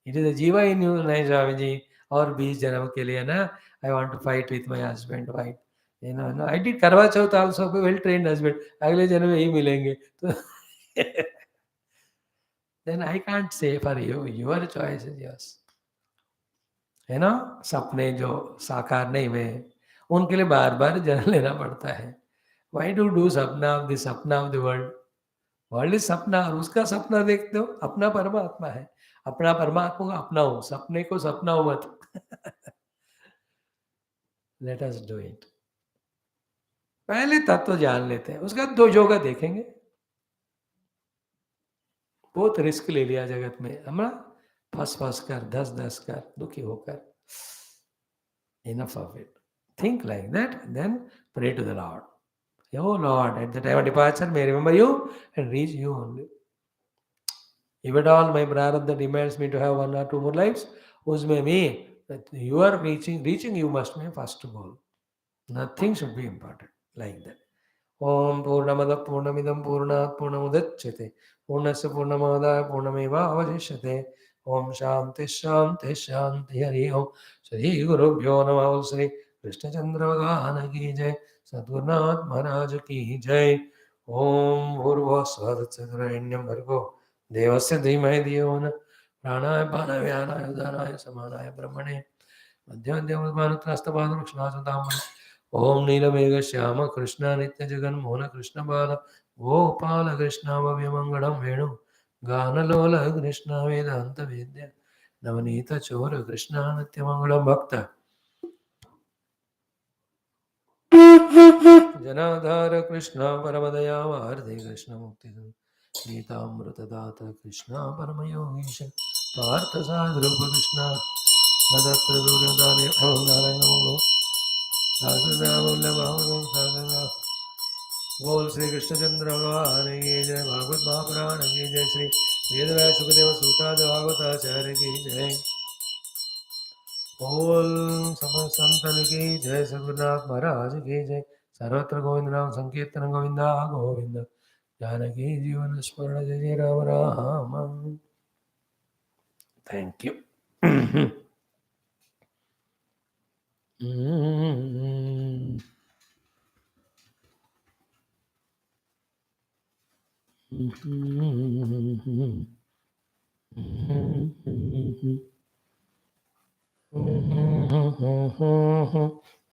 It is a जीवा इन यू. नहीं स्वामी जी, और 20 जन्म के लिए ना, I want to fight with my husband. Wait I did Karva Chauth also, well trained husband, अगले जन्म में ही मिलेंगे तो then I can't say for you. Your choice is yours. सपने जो साकार नहीं हुए, उनके लिए बार बार जन्म लेना पड़ता है. Why do सपना ऑफ द सपना of the world? World is सपना, और उसका सपना देखते हो, अपना परमात्मा है. अपना परमात्मा को अपना हो, सपने को सपना हो मत. Let us do it. पहले तत्व जान लेते हैं, उसका दो योगा देखेंगे. बहुत रिस्क ले लिया जगत में, हमारा फंस कर, धस कर, दुखी होकर. Enough of it. Think like that, and then pray to the Lord. Oh Lord, at the time of departure, may I remember you and reach you only. If at all my prarabdha demands me to have 1 or 2 more lives, usme me, that you are reaching you must be first goal. Nothing should be important like that. Om Purnamada Purnamidam Purnat Purnamudachyate Purnasya Purnamadaya Purnameva Avashishyate. Om Shanti Shanti Shanti Hari Om. Shri Guru Bhyo Namaha. Shri Krishna Chandra Bhagwan ki jai. Sadgurunath Maharaj ki jai. Om Bhurva Swadhatsagrahanyam Bhargo Devasya Dhimai Dhiyona Pranaya Panavyana Udanaya Samanaya Brahmane Madhyam Manutrastapadam Krishnasudamana. ओम नीलमेघ श्याम कृष्ण नित्य जगन मोहन कृष्ण बाल गोपाल कृष्ण मंगलम वेणु गानलोल कृष्ण वेदांत वेद्य नवनीत चोर कृष्ण नित्य मंगलम भक्त जनाधार कृष्ण परमदया वार्धे कृष्ण मुक्ति गीतामृतदात कृष्ण परम योगीश पार्थ साधु कृष्ण नदत्र दुर्योधन नारायण बोल श्री कृष्णचंद्र भगवान की जय. भागवत महापुराण की जय. श्री वेदव्यास सुखदेव सूताद भागवताचार्य की जय. बोल सब संतन की जय. सद्गुरुनाथ महाराज की जय. सर्वत्र गोविंद नाम संकीर्तन गोविंदा गोविंद. जानकी जीवन स्मरण जय जय राम राम. Thank you.